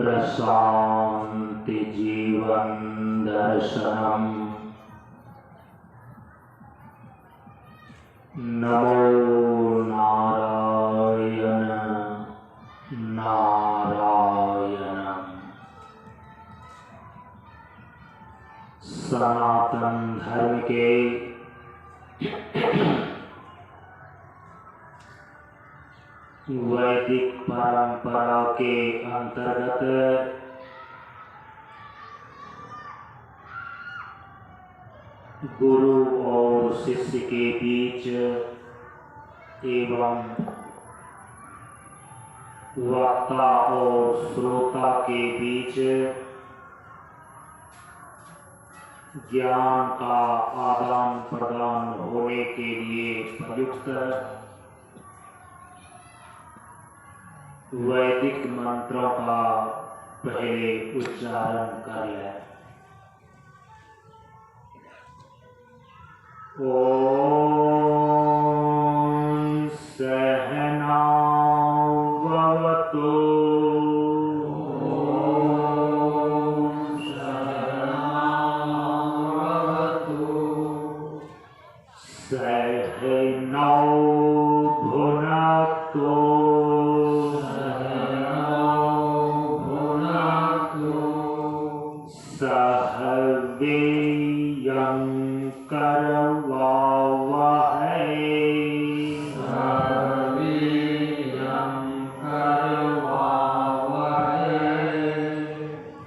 प्रशांति जीवन दर्शनम। नमो नारायण नारायणम। सनातन धर्म के वैदिक परंपरा के अंतर्गत गुरु और शिष्य के बीच एवं वक्ता और श्रोता के बीच ज्ञान का आदान प्रदान होने के लिए प्रयुक्त वैदिक मंत्रों का पहले उच्चारण कर लें। ओम सहना भवतु सहनौ भुनक्तु सह वीर्यंकरवावहै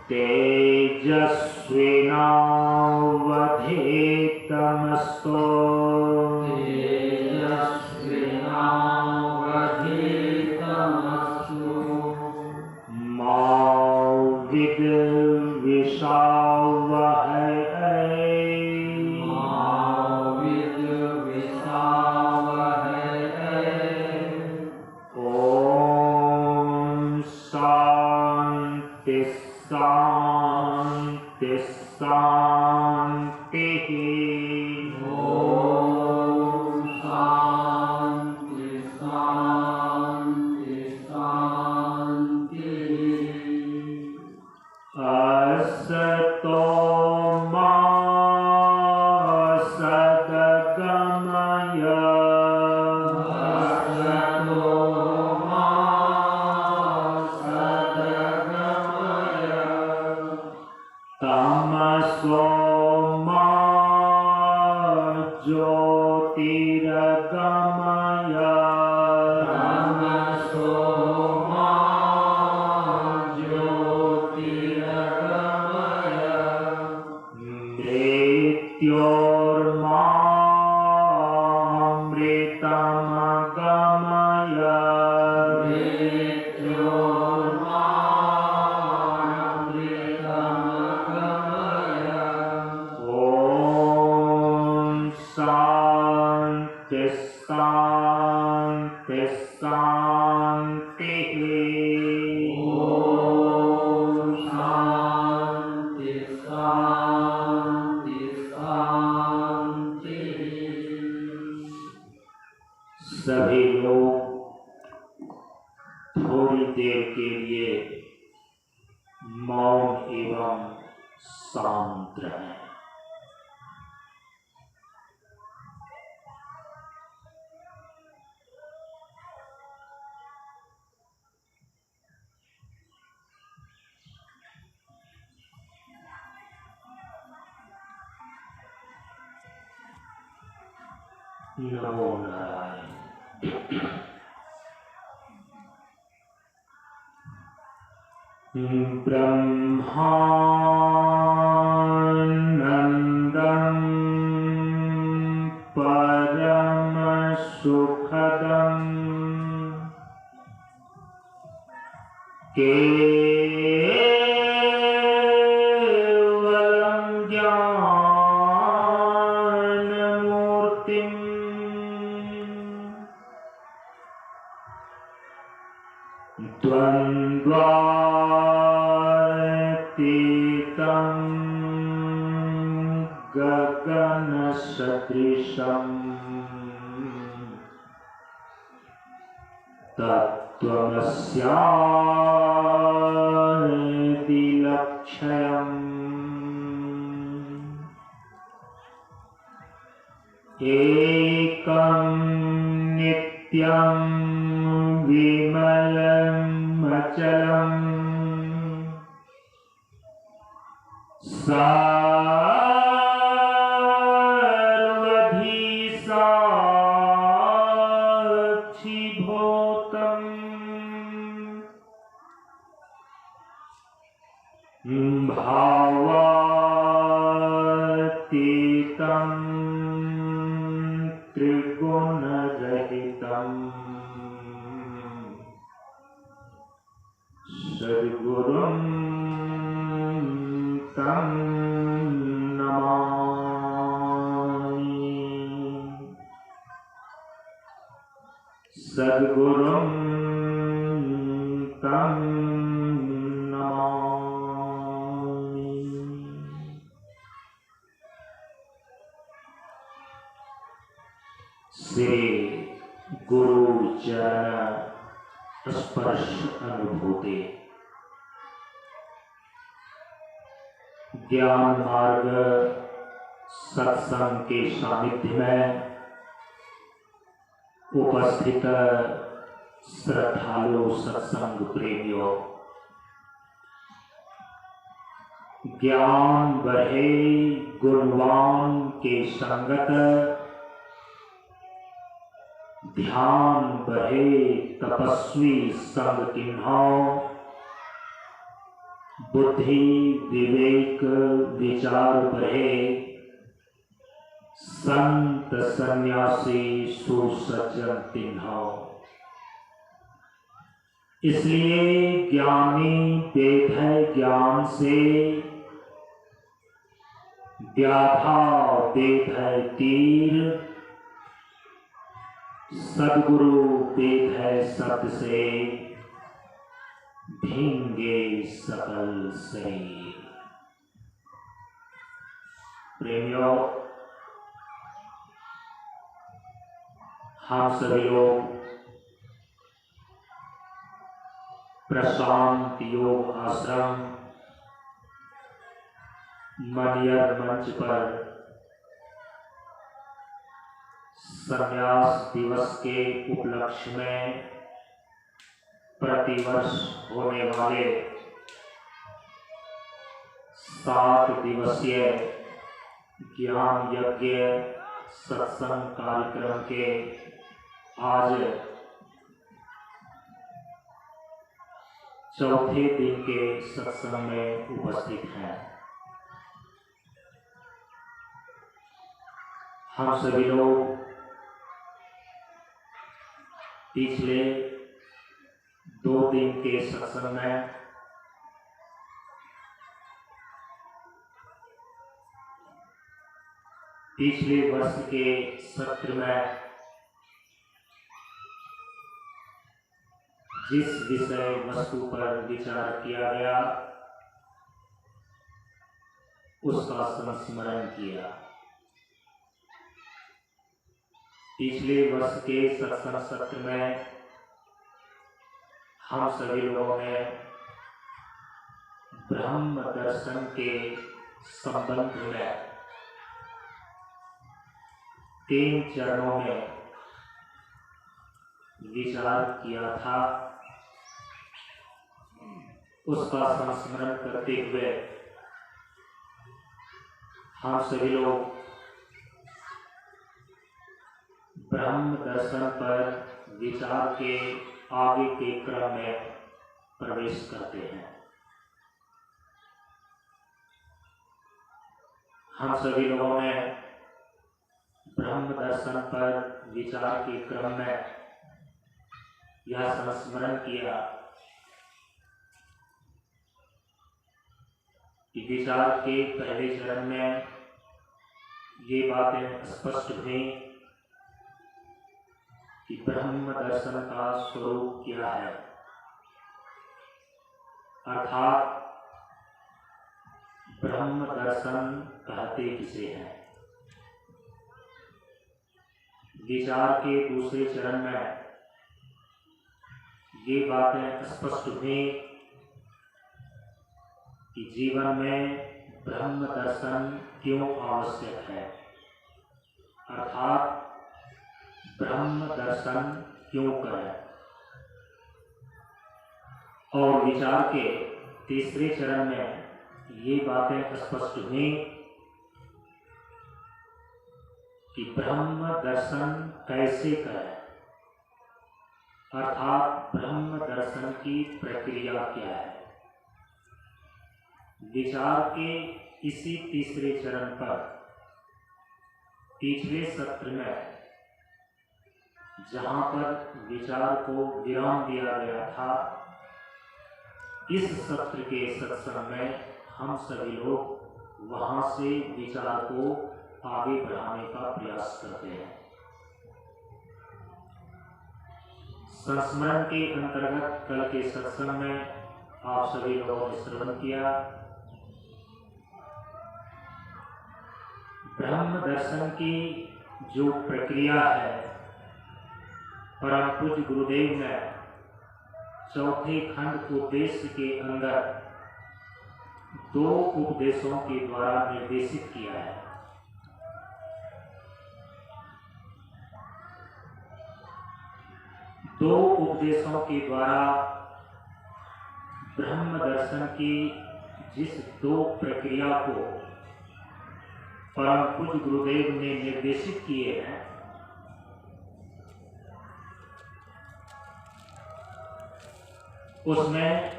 तेजस्विनावधीतमस्तु मा विद्विषावहै ओम शांति शांति शांति। ओम शांति शांति शांति। असतो मा सद्गमय तमसो मा ज्योतिर्गमय मृत्योर्मामृतमगमय ओम शांति शांति शांति। ओम शांति शांति शांति। सभी लोग थोड़ी देर के लिए मौन एवं शांत रहें। नमो नारायण। ब्रह्मानंदं परम सुखदं केवलं ज्ञानमूर्तिम् द्वन्द्वातीतं गगनसदृशं तत्त्वमस्यादिलक्ष्यम् एकं नित्यं विमलम् अचलम् सर्वधी साक्षिभूतम् भावातीतं त्रिगुणरहितं सद्गुरुं तं नमामि। सद्गुरुं तं नमामि। श्री गुरु चरण स्पर्श अनुभूति ज्ञान मार्ग सत्संग के सानिध्य में उपस्थित श्रद्धालु सत्संग प्रेमियों, ज्ञान बढ़े गुणवान के संगत, ध्यान बढ़े तपस्वी संग किन्हाओ, बुद्धि विवेक विचार बढ़े संत सन्यासी सुसज्जन तिन्हाओ। इसलिए ज्ञानी वेद है ज्ञान से, व्याधा वेद है तीर, सद्गुरु वेद है शब्द से भींगे सकल शरीर। प्रेमियों, हम सभी लोग प्रशांत योग आश्रम मनियर मंच पर संन्यास दिवस के उपलक्ष्य में प्रतिवर्ष होने वाले 7 दिवसीय ज्ञान यज्ञ सत्संग कार्यक्रम के आज चौथे दिन के सत्संग में उपस्थित हैं। हम सभी लोग पिछले 2 दिन के सत्संग में पिछले वर्ष के सत्र में जिस विषय वस्तु पर विचार किया गया उसका संस्मरण किया। पिछले वर्ष के सत्संग सत्र में हम सभी लोगों ने ब्रह्म दर्शन के संबंध में 3 चरणों में विचार किया था। उसका संस्मरण करते हुए हम सभी लोग ब्रह्म दर्शन पर विचार के आगे के क्रम में प्रवेश करते हैं। हम सभी लोगों ने ब्रह्म दर्शन पर विचार के क्रम में यह संस्मरण किया कि विचार के पहले चरण में ये बातें स्पष्ट हुई कि ब्रह्म दर्शन का स्वरूप क्या है, अर्थात ब्रह्म दर्शन कहते किसे हैं। विचार के दूसरे चरण में ये बातें स्पष्ट हुई कि जीवन में ब्रह्म दर्शन क्यों आवश्यक है, अर्थात ब्रह्म दर्शन क्यों करें। और विचार के तीसरे चरण में ये बातें स्पष्ट हुई कि ब्रह्म दर्शन कैसे करें, अर्थात ब्रह्म दर्शन की प्रक्रिया क्या है। विचार के इसी तीसरे चरण पर पिछले सत्र में जहां पर विचार को विराम दिया गया था, इस सत्र के सत्संग में हम सभी लोग वहां से विचार को आगे बढ़ाने का प्रयास करते हैं। संस्मरण के अंतर्गत कल के सत्संग में आप सभी लोगों ने श्रवण किया, ब्रह्म दर्शन की जो प्रक्रिया है, परम पूज्य गुरुदेव ने चौथे खंड उपदेश के अंदर 2 उपदेशों के द्वारा निर्देशित किया है। दो उपदेशों के द्वारा ब्रह्म दर्शन की जिस 2 प्रक्रिया को परम पूज्य गुरुदेव ने निर्देशित किए हैं, उसमें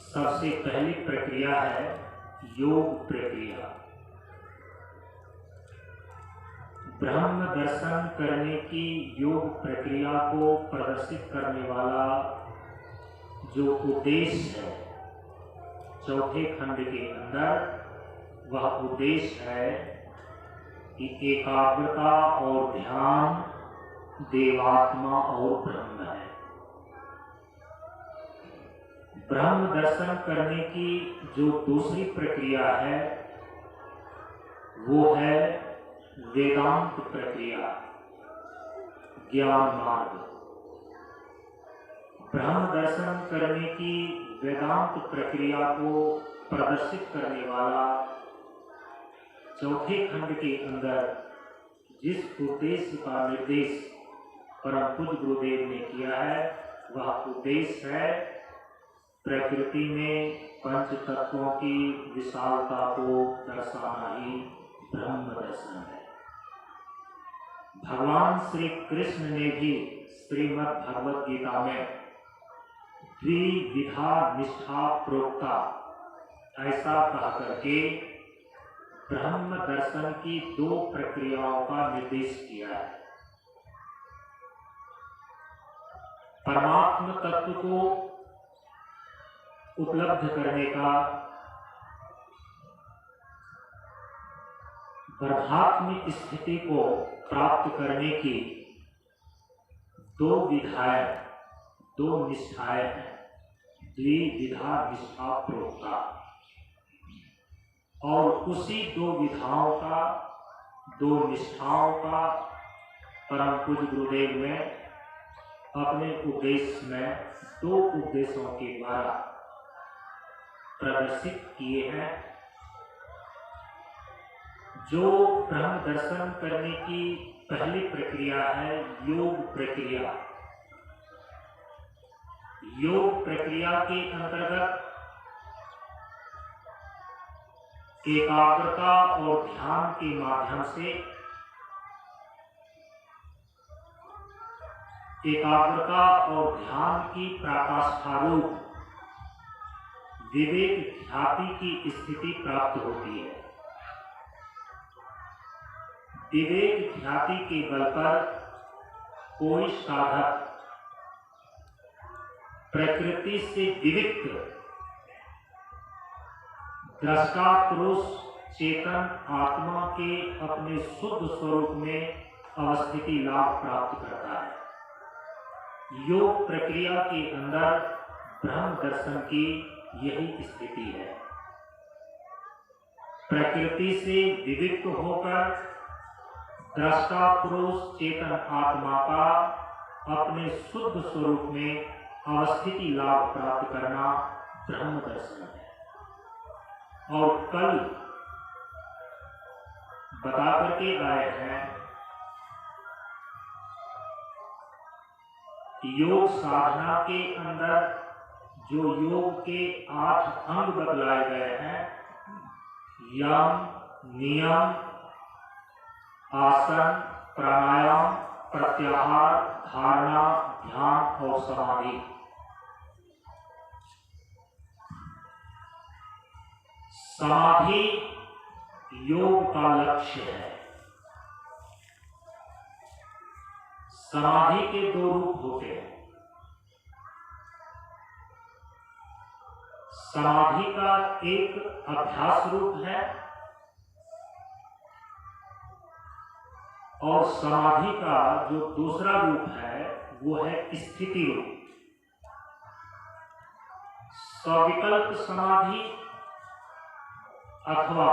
सबसे पहली प्रक्रिया है योग प्रक्रिया। ब्रह्म दर्शन करने की योग प्रक्रिया को प्रदर्शित करने वाला जो उद्देश्य है चौथे खंड के अंदर, वह उद्देश्य है कि एकाग्रता और ध्यान देवात्मा और ब्रह्म है। ब्रह्म दर्शन करने की जो दूसरी प्रक्रिया है वो है वेदांत प्रक्रिया, ज्ञान मार्ग। ब्रह्म दर्शन करने की वेदांत प्रक्रिया को प्रदर्शित करने वाला चौथे खंड के अंदर जिस उद्देश्य का निर्देश परम पूज्य गुरुदेव ने किया है, वह उद्देश्य है प्रकृति में पंच तत्वों की विशालता को दर्शाना ही ब्रह्म दर्शन है। भगवान श्री कृष्ण ने भी श्रीमद् भगवद गीता में द्विविधा निष्ठा प्रोक्ता ऐसा कह करके ब्रह्म दर्शन की 2 प्रक्रियाओं का निर्देश किया है। परमात्म तत्व को उपलब्ध करने का, ब्रह्मात्म स्थिति को प्राप्त करने की 2 विधाएं, 2 निष्ठाएं हैं, द्विविधा निष्ठा प्रोक्ता। और उसी 2 विधाओं का, 2 निष्ठाओं का परम पूज्य गुरुदेव ने अपने उपदेश में 2 उपदेशों के द्वारा प्रदर्शित किए हैं। जो ब्रह्म दर्शन करने की पहली प्रक्रिया है योग प्रक्रिया। योग प्रक्रिया के अंतर्गत एकाग्रता और ध्यान के माध्यम से एकाग्रता और ध्यान की पराकाष्ठारूप विवेक ख्याति की स्थिति प्राप्त होती है। विवेक ख्याति के बल पर कोई साधक प्रकृति से विविक्त दृष्टा पुरुष चेतन आत्मा के अपने शुद्ध स्वरूप में अवस्थिति लाभ प्राप्त करता है। योग प्रक्रिया के अंदर ब्रह्म दर्शन की यही स्थिति है। प्रकृति से विविक्त होकर दृष्टा पुरुष चेतन आत्मा का अपने शुद्ध स्वरूप में अवस्थिति लाभ प्राप्त करना ब्रह्म दर्शन है। और कल बता करके आए हैं योग साधना के अंदर जो योग के 8 अंग बतलाए गए हैं, यम, नियम, आसन, प्राणायाम, प्रत्याहार, धारणा, ध्यान और समाधि, समाधि योग का लक्ष्य है। समाधि के 2 रूप होते हैं। समाधि का एक अभ्यास रूप है और समाधि का जो दूसरा रूप है वो है स्थिति रूप। सविकल्प समाधि अथवा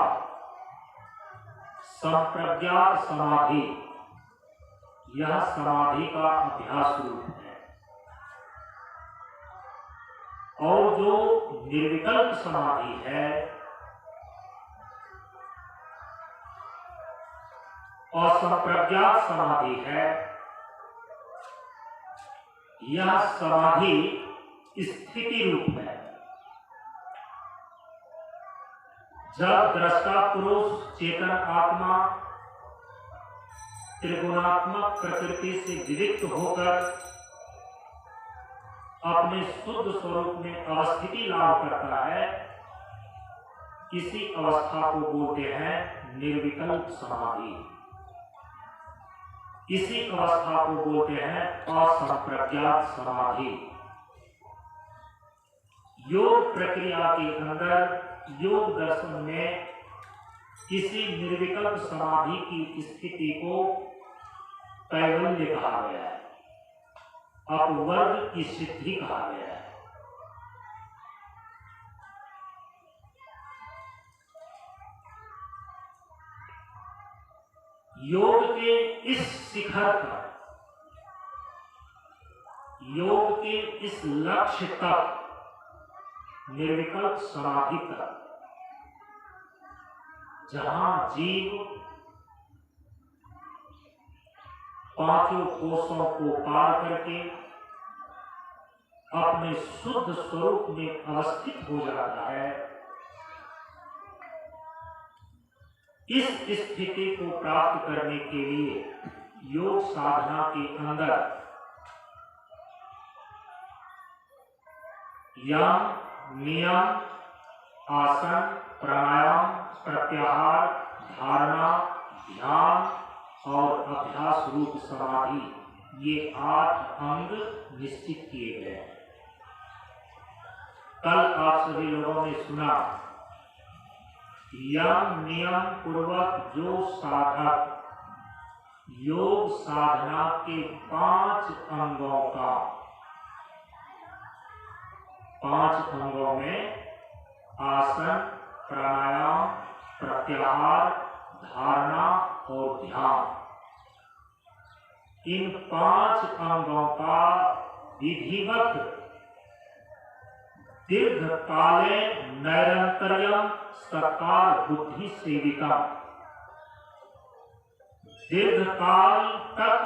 संप्रज्ञात समाधि, यह समाधि का अभ्यास रूप है। और जो निर्विकल्प समाधि है और संप्रज्ञात समाधि है, यह समाधि स्थिति रूप है। जब दृष्टा पुरुष चेतन आत्मा त्रिगुणात्मक प्रकृति से विविक्त होकर अपने शुद्ध स्वरूप में अवस्थिति लाभ करता है, इसी अवस्था को बोलते हैं निर्विकल्प समाधि। इसी अवस्था को बोलते हैं असंप्रज्ञात समाधि। योग प्रक्रिया के अंदर, योग दर्शन में किसी निर्विकल्प समाधि की स्थिति को कैवल्य कहा गया है, अपवर्ग की सिद्धि कहा गया है। योग के इस शिखर पर, योग के इस लक्ष्य तक, निर्विकल्प समाधि तक, जहां जीव 5 कोशों को पार करके अपने शुद्ध स्वरूप में अवस्थित हो जाता है, इस स्थिति को प्राप्त करने के लिए योग साधना के अंदर यम, नियम, आसन, प्राणायाम, प्रत्याहार, धारणा, ध्यान और अभ्यास रूप समाधि, ये 8 अंग निश्चित किए गए हैं। कल आप सभी लोगों ने सुना, यम नियम पूर्वक जो साधक योग साधना के 5 अंगों का, 5 अंगों में आसन, प्राणायाम, प्रत्याहार, धारणा और ध्यान, इन 5 अंगों का विधिवत दीर्घकाले नैरंतर्यम सकार बुद्धि सेविका, दीर्घकाल तक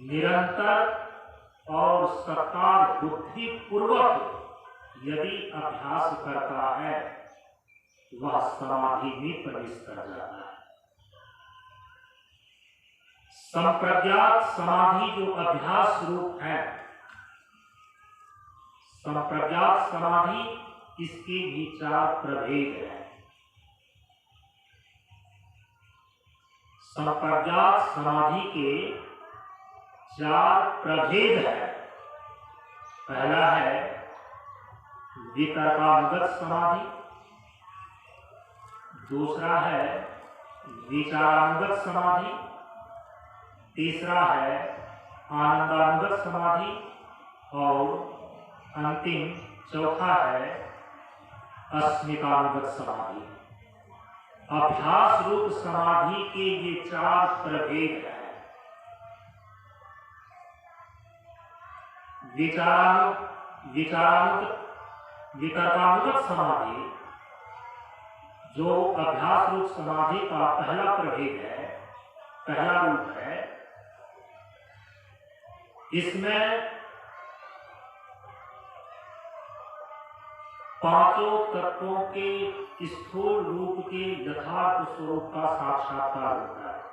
निरंतर और सकार बुद्धि पूर्वक यदि अभ्यास करता है, वह समाधि में प्रवेश कर जाता है। संप्रज्ञात समाधि जो अभ्यास रूप है, संप्रज्ञात समाधि, इसके भी 4 प्रभेद हैं। संप्रज्ञात समाधि के 4 प्रभेद हैं। पहला है वितर्कानुगत समाधि, दूसरा है विचारानुगत समाधि, तीसरा है आनंदानुगत समाधि और अंतिम चौथा है अस्मितानुगत समाधि। अभ्यास रूप समाधि के ये 4 प्रभेद हैं। वितर्कानुगत समाधि जो अभ्यास रूप समाधि का पहला प्रभेद है, पहला रूप है, इसमें पांचों तत्वों के स्थूल रूप के यथार्थ स्वरूप का साक्षात्कार होता है।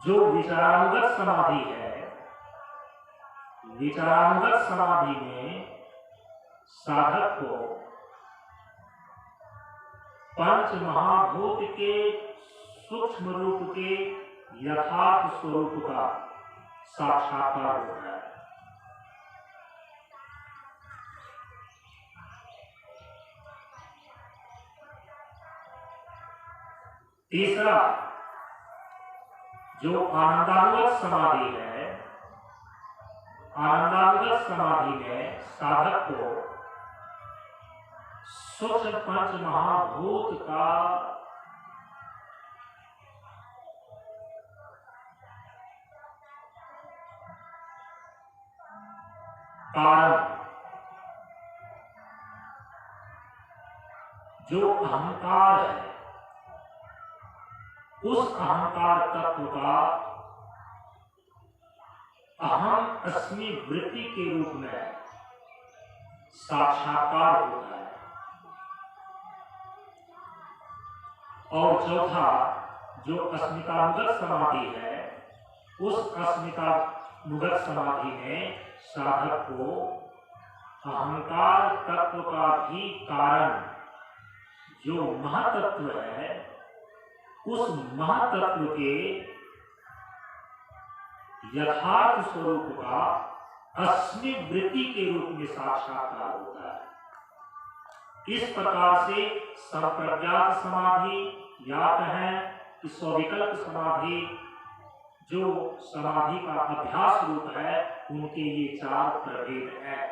जो विचारानुगत समाधि है, विचारानुगत समाधि में साधक को पंच महाभूत के सूक्ष्म रूप के यथार्थ स्वरूप का साक्षात्कार होता है। तीसरा, जो आनंदानुगत समाधि है, आनंदानुगत समाधि में साधक को सूक्ष्म पंच महाभूत का कारण, जो अहंकार है, उस अहंकार तत्व का अहम अस्मि वृत्ति के रूप में साक्षात्कार होता है। और चौथा, जो अस्मितानुगत समाधि है, उस अस्मितानुगत समाधि में साधक को अहंकार तत्व का भी कारण, जो महातत्व है, उस महातत्व के यथार्थ स्वरूप का अस्मि वृत्ति के रूप में साक्षात्कार होता है। इस प्रकार से संप्रज्ञात समाधि या कहें कि स्वविकल्प समाधि, जो समाधि का अभ्यास रूप है, उनके ये चार प्रभेद हैं।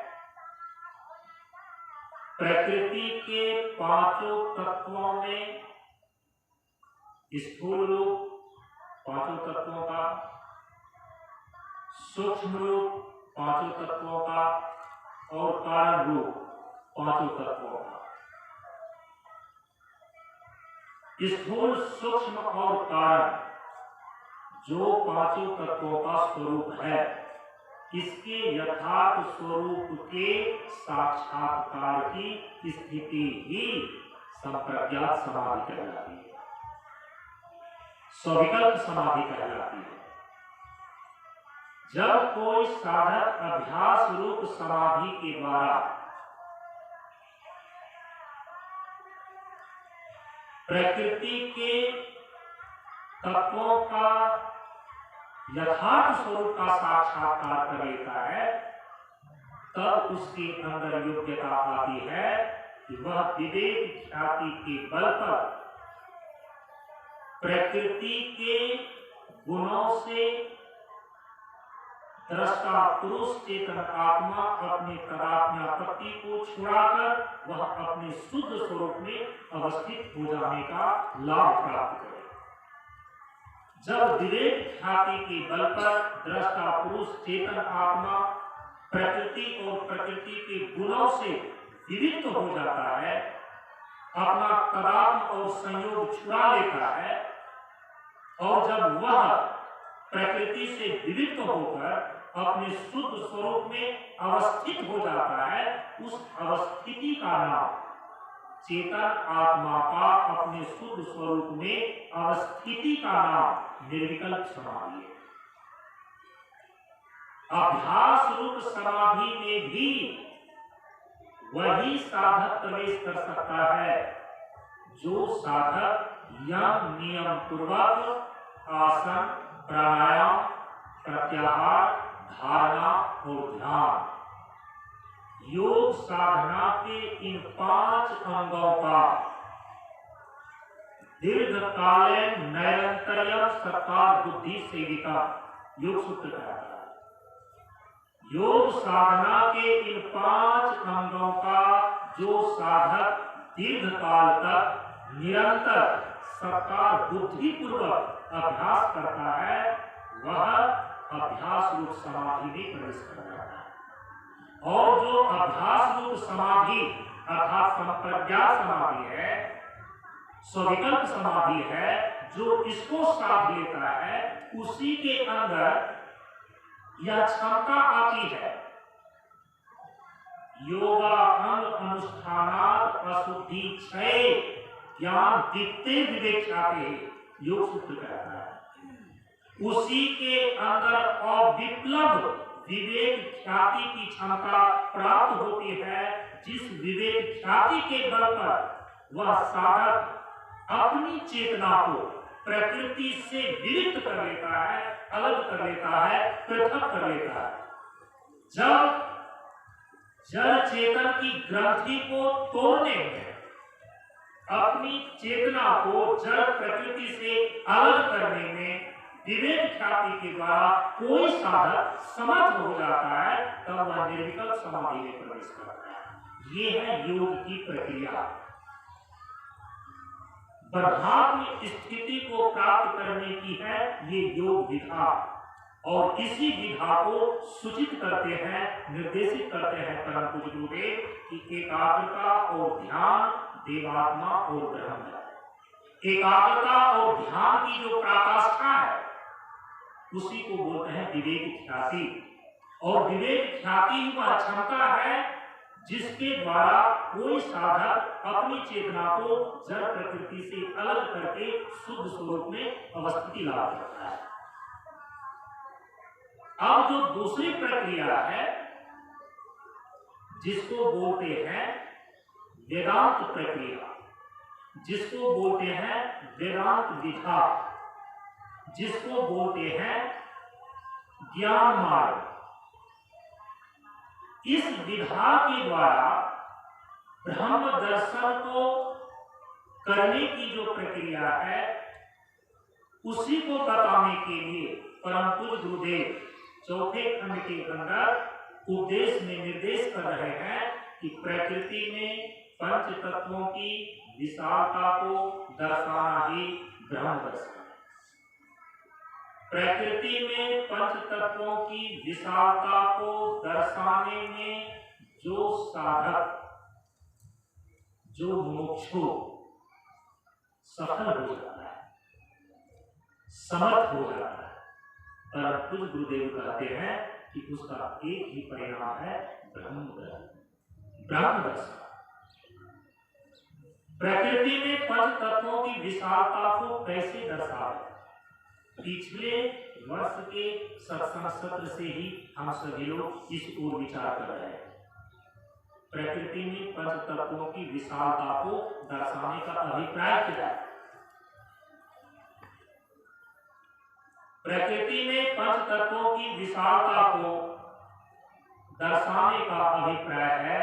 प्रकृति के पांचों तत्वों में स्थूल रूप पांचों तत्वों का, सूक्ष्म रूप पांचों तत्वों का और कारण रूप पांचों तत्वों का। स्थूल, सूक्ष्म और कारण, जो पांचों तत्वों का स्वरूप है, इसके यथार्थ स्वरूप के साक्षात्कार की स्थिति ही संप्रज्ञात समाधि कहलाती है, स्वविकल्प समाधि कहलाती है। जब कोई साधक अभ्यास रूप समाधि के द्वारा प्रकृति के तत्वों का यथार्थ स्वरूप का साक्षात्कार कर लेता है, तब उसके अंदर योग्यता आती है कि वह विवेक ख्याति के बल पर प्रकृति के गुणों से दृष्टा पुरुष चेतन आत्मा अपनी तदात्म्यापत्ति को छुड़ाकर वह अपने शुद्ध स्वरूप में अवस्थित हो जाने का लाभ प्राप्त करे। जब विवेक ख्याति के बल पर दृष्टा पुरुष चेतन आत्मा प्रकृति और प्रकृति के गुणों से विविक्त हो जाता है, अपना तदात्म और संयोग छुड़ा लेता है, और जब वह प्रकृति से विविक्त होकर अपने शुद्ध स्वरूप में अवस्थित हो जाता है, उस अवस्थिति का नाम चेतन आत्मा का अपने शुद्ध स्वरूप में अवस्थिति का नाम निर्विकल्प समाधि है। अभ्यास रूप समाधि में भी वही साधक प्रवेश कर सकता है जो साधक यम नियम पूर्वक आसन, प्राणायाम, प्रत्याहार, धारणा और ध्यान, योग साधना के इन 5 अंगों का दीर्घकालीन निरंतर सत्कार बुद्धि सेविका योग सूत्र कहता है। योग साधना के इन 5 अंगों का जो साधक दीर्घकाल तक निरंतर सत्कार बुद्धि पूर्वक अभ्यास करता है, वह अभ्यास रूप समाधि में प्रवेश कर जाता है। और जो अभ्यास रूप समाधि अर्थात संप्रज्ञात समाधि है, स्वविकल्प समाधि है, जो इसको साध लेता है उसी के अंदर यह क्षमता आती है। योगा अंग अनुष्ठानात् अशुद्धि क्षय ज्ञान दीप्ते विवेक ख्याते, योग सूत्र कहता है। उसी के अंदर अविप्लव विवेक ख्याति की क्षमता प्राप्त होती है, जिस विवेक ख्याति के बल पर वह साधक अपनी चेतना को प्रकृति से विलिप्त कर लेता है, अलग कर लेता है, पृथक कर लेता है। जब जड़ चेतन की ग्रंथि को तोड़ने में, अपनी चेतना को जड़ प्रकृति से अलग करने में विवेक ख्याति के द्वारा कोई साधक समर्थ हो जाता है, तब वह निर्विकल्प समाधि में प्रवेश करता है। ये है योग की प्रक्रिया। ब्रह्मात्म स्थिति को प्राप्त करने की है ये योग विधा, और इसी विधा को सूचित करते हैं, निर्देशित करते हैं परम पूज्य गुरुदेव की एकाग्रता और ध्यान, देवात्मा और ब्रह्म। एकाग्रता और ध्यान की जो पराकाष्ठा है उसी को बोलते हैं विवेक ख्याति। और विवेक ख्याति वह क्षमता है जिसके द्वारा कोई साधक अपनी चेतना को जड़ प्रकृति से अलग करके शुद्ध स्वरूप में अवस्थिति लाभ करता है। अब जो दूसरी प्रक्रिया है जिसको बोलते हैं वेदांत प्रक्रिया, जिसको बोलते हैं वेदांत विधा, जिसको बोलते हैं ज्ञान मार्ग, इस विधा के द्वारा ब्रह्म दर्शन को करने की जो प्रक्रिया है उसी को बताने के लिए परम पूज्य गुरुदेव चौथे खंड के अंदर उपदेश में निर्देश कर रहे हैं कि प्रकृति में पंच तत्वों की विशालता को दर्शाना ही ब्रह्म दर्शन है। प्रकृति में पंच तत्वों की विशालता को दर्शाने में जो साधक, जो मुमुक्षु सफल हो जाता है, समर्थ हो जाता है, परम पूज्य गुरुदेव कहते हैं कि उसका एक ही परिणाम है ब्रह्म दर्शन। प्रकृति में पंच तत्वों की विशालता को कैसे दर्शावे? पिछले वर्ष के सत्संग सत्र से ही हम सभी लोग इस ओर विचार कर रहे हैं। प्रकृति में पंच तत्वों की विशालता को दर्शाने का अभिप्राय क्या है? प्रकृति में पंच तत्वों की विशालता को दर्शाने का अभिप्राय है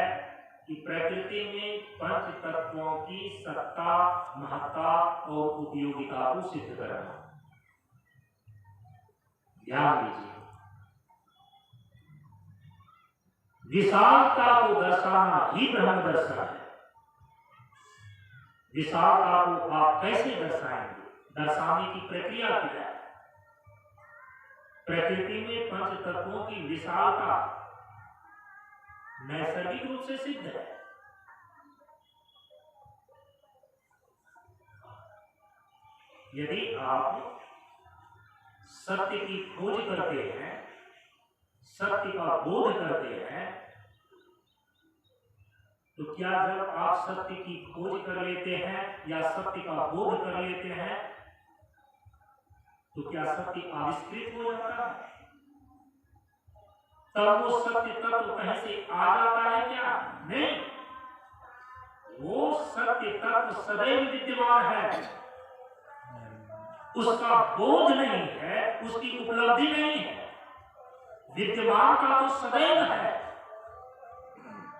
कि प्रकृति में पंच तत्वों की सत्ता, महत्ता और उपयोगिता को सिद्ध करना। ध्यान दीजिए, विशालता को दर्शाना ही ब्रह्म दर्शन है। विशालता को आप कैसे दर्शाएंगे? दर्शाने की प्रक्रिया क्या है? प्रकृति में पंच तत्वों की विशालता नैसर्गिक रूप से सिद्ध है। यदि आप सत्य की खोज करते हैं, सत्य का बोध करते हैं, तो क्या जब आप सत्य की खोज कर लेते हैं या सत्य का बोध कर लेते हैं तो क्या सत्य आविष्कृत हो जाता है? तब वो सत्य तत्व कहीं से आ जाता है क्या? नहीं, वो सत्य तत्व सदैव विद्यमान है। उसका बोध नहीं है, उसकी उपलब्धि नहीं है, विद्यमान का तो सदैव है।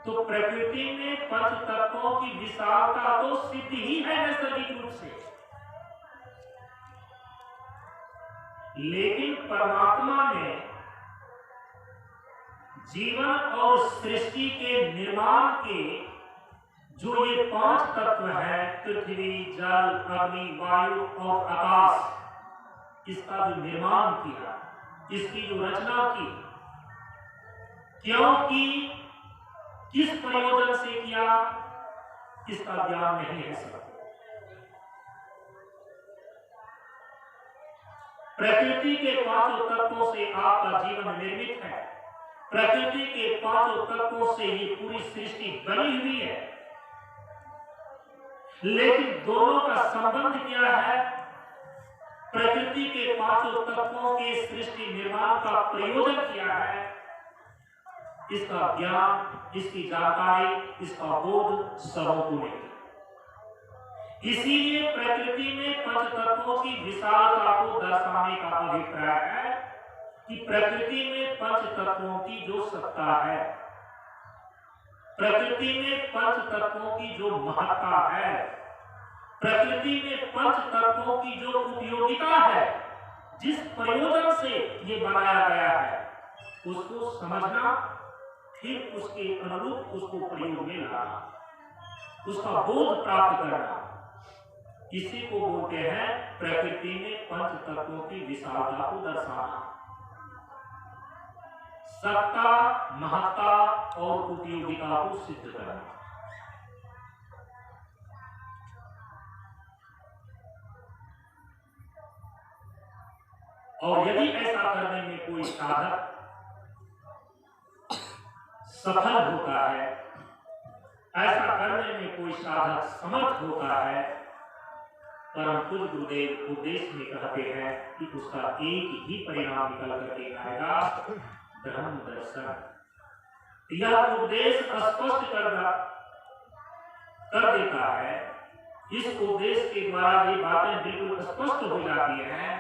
तो प्रकृति में पंच तत्वों की विशालता तो सिद्ध ही है नैसर्गिक रूप से, लेकिन परमात्मा ने जीवन और सृष्टि के निर्माण के जो ये पांच तत्व हैं, पृथ्वी, जल, अग्नि, वायु और आकाश, इसका जो निर्माण किया, इसकी जो रचना की, क्यों की, किस प्रयोजन से किया, इसका ज्ञान नहीं है सबको। प्रकृति के पांचों तत्वों से आपका जीवन निर्मित है। प्रकृति के पांचों तत्वों से ये पूरी सृष्टि बनी हुई है। लेकिन दोनों का संबंध क्या है? प्रकृति के पांचों तत्वों के सृष्टि निर्माण का प्रयोजन क्या है? इसका ज्ञान, इसकी जानकारी, इसका बोध सबों को नहीं। इसीलिए प्रकृति में पंच तत्वों की विशालता को दर्शाने का अभिप्राय है कि प्रकृति में पंच तत्वों की जो सत्ता है, प्रकृति में पंच तत्वों की जो महत्ता है, प्रकृति में पंच तत्वों की जो उपयोगिता है, जिस प्रयोजन से ये बनाया गया है, उसको समझना, फिर उसके अनुरूप उसको प्रयोग में लाना, उसका बोध प्राप्त करना, इसी को बोलते हैं प्रकृति में पंच तत्वों की विशालता को दर्शाना, सत्ता, महत्ता और उपयोगिता को सिद्ध करना। और यदि ऐसा करने में कोई साधक सफल होता है, ऐसा करने में कोई साधक समर्थ होता है, परम पूज्य गुरुदेव उपदेश में कहते हैं कि उसका एक ही परिणाम निकल करके आएगा, ब्रह्म दर्शन। यह उपदेश स्पष्ट कर देता है। इस उपदेश के द्वारा ये बातें बिल्कुल स्पष्ट हो जाती हैं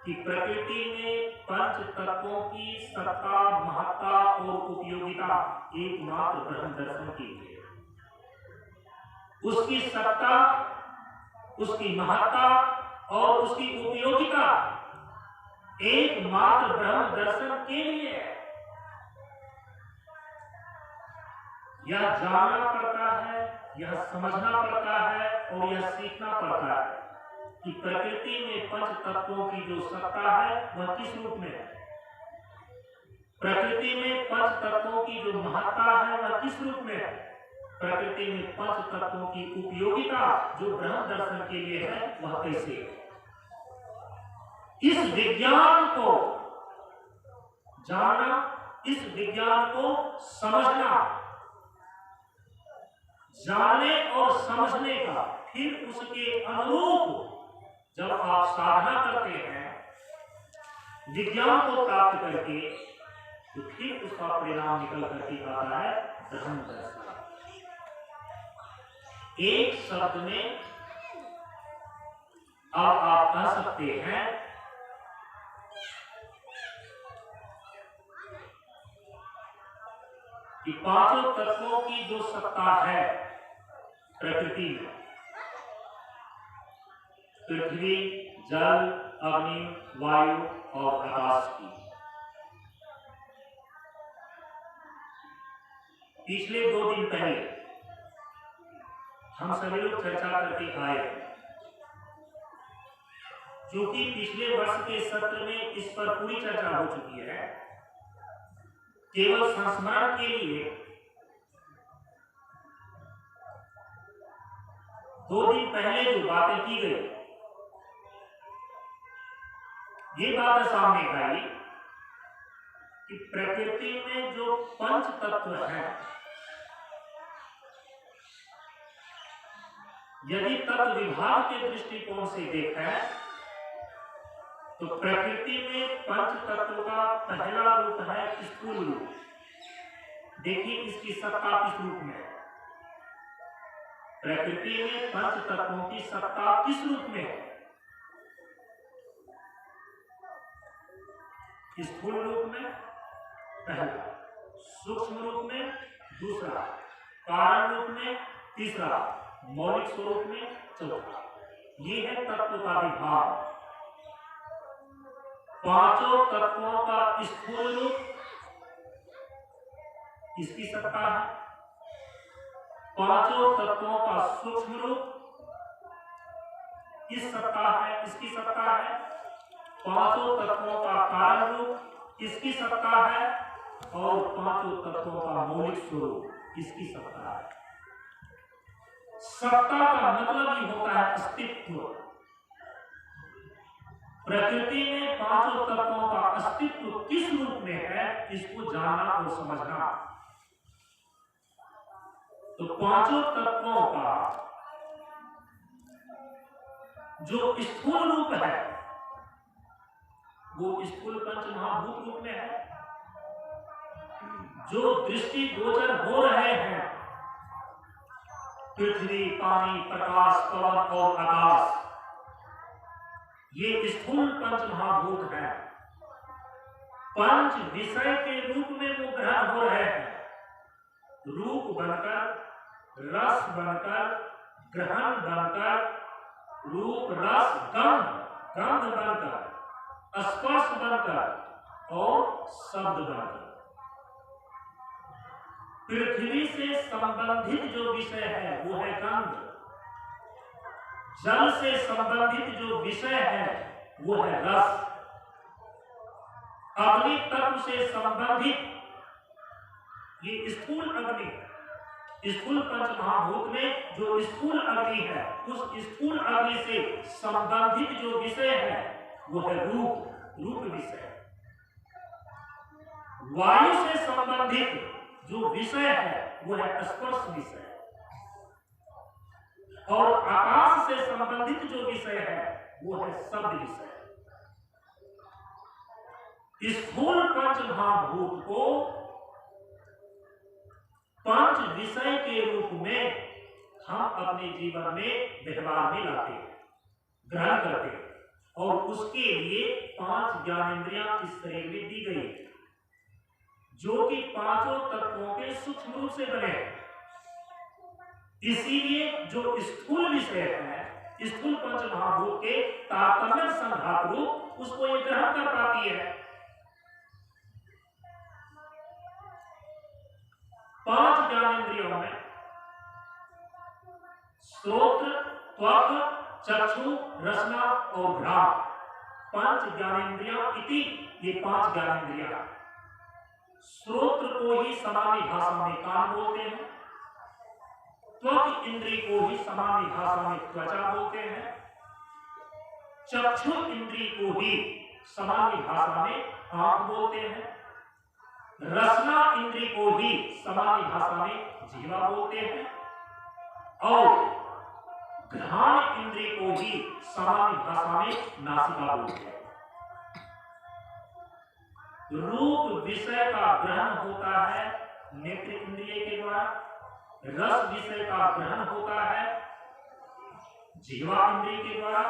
कि प्रकृति में पंच तत्वों की सत्ता, महत्ता और उपयोगिता एकमात्र ब्रह्म दर्शन की है। उसकी सत्ता, उसकी महत्ता और उसकी उपयोगिता एकमात्र ब्रह्म दर्शन के लिए है। यह जानना पड़ता है, यह समझना पड़ता है और यह सीखना पड़ता है कि प्रकृति में पंच तत्वों की जो सत्ता है वह किस रूप में है, प्रकृति में पंच तत्वों की जो महत्ता है वह किस रूप में है, प्रकृति में पंच तत्वों की उपयोगिता जो ब्रह्म दर्शन के लिए है वह कैसे है। इस विज्ञान को जानना, इस विज्ञान को समझना, जानने और समझने का फिर उसके अनुरूप जब आप साधना करते हैं विज्ञान को प्राप्त करके, तो फिर उसका परिणाम निकल करके आता है ब्रह्म दर्शन। एक शब्द में अब आप कह सकते हैं कि पांचों तत्वों की जो सत्ता है प्रकृति में, पृथ्वी, जल, अग्नि, वायु और आकाश की, पिछले 2 दिन पहले हम सभी लोग चर्चा करके आए। क्योंकि पिछले वर्ष के सत्र में इस पर पूरी चर्चा हो चुकी है, केवल संस्मरण के लिए 2 दिन पहले जो बातें की गई, ये बात सामने आई कि प्रकृति में जो पंच तत्व है, यदि तत्व विभाग के दृष्टिकोण से देखें तो प्रकृति में पंच तत्व का पहला रूप है स्थूल रूप। देखिए इसकी सत्ता किस रूप में है, प्रकृति में पंच तत्वों की सत्ता किस रूप में है, स्थूल रूप में पहला, सूक्ष्म रूप में दूसरा, कारण रूप में तीसरा, मौलिक स्वरूप में चौथा। ये है तत्व का विभाग। पांचों तत्वों का स्थूल रूप इसकी सत्ता है, पांचों तत्वों का सूक्ष्म रूप इस सत्ता है, इसकी सत्ता है, पांचों तत्वों का कारण रूप इसकी सत्ता है और पांचों तत्वों का मौलिक स्वरूप इसकी सत्ता है। सत्ता का मतलब ही होता है अस्तित्व। प्रकृति में पांचों तत्वों का अस्तित्व किस रूप में है, इसको जानना और समझना। तो पांचों तत्वों का जो स्थूल रूप है वो स्थूल पंच महाभूत रूप में है। जो दृष्टि गोचर हो रहे हैं, पृथ्वी, पानी, प्रकाश, पवन और आकाश, ये स्थूल पंच महाभूत हैं। पंच विषय के रूप में वो ग्रहण हो रहे हैं, रूप बनकर, रस बनकर, ग्रहण बनकर, रूप, रस, गंध बनकर, स्पर्श बनकर और शब्द बनकर। पृथ्वी से संबंधित जो विषय है वो है गंध, जल से संबंधित जो विषय है वो है रस, अग्नि तत्व से संबंधित ये स्थूल अग्नि, स्थूल पंच महाभूत में जो स्थूल अग्नि है, उस स्थूल अग्नि से संबंधित जो विषय है वो है रूप विषय। वायु से संबंधित जो विषय है वो है स्पर्श विषय, और आकाश से संबंधित जो विषय है वो है शब्द विषय। स्थूल पंच महाभूत को पंच विषय के रूप में हम अपने जीवन में व्यवहार में लाते हैं, ग्रहण करते हैं, और उसके लिए 5 ज्ञानेंद्रियां इस शरीर में दी गई है, जो कि पांचों तत्वों के सूक्ष्म रूप से बने हैं। इसीलिए जो स्थूल विषय है, स्थूल पंच महाभूत के तारतम्य संघात रूप, उसको ये ग्रहण कर पाती है। 5 ज्ञानेंद्रियों में श्रोत्र, त्वक, चक्षु, रसना और घ्राण, 5 ज्ञानेंद्रियां इति, ये 5 ज्ञानेंद्रियां। श्रोत्र को ही सामान्य भाषा में कान बोलते हैं, त्वक इंद्रिय को ही सामान्य भाषा में त्वचा बोलते हैं, चक्षु इंद्रिय को ही सामान्य भाषा में आंख बोलते हैं, रसना इंद्रिय को ही सामान्य भाषा में जीवा बोलते हैं, और घ्राण इंद्रिय को ही सामान्य भाषा में नासिका बोलते हैं। रूप विषय का ग्रहण होता है नेत्र इंद्रिय के द्वारा, रस विषय का ग्रहण होता है जीवा इंद्रिय के द्वारा,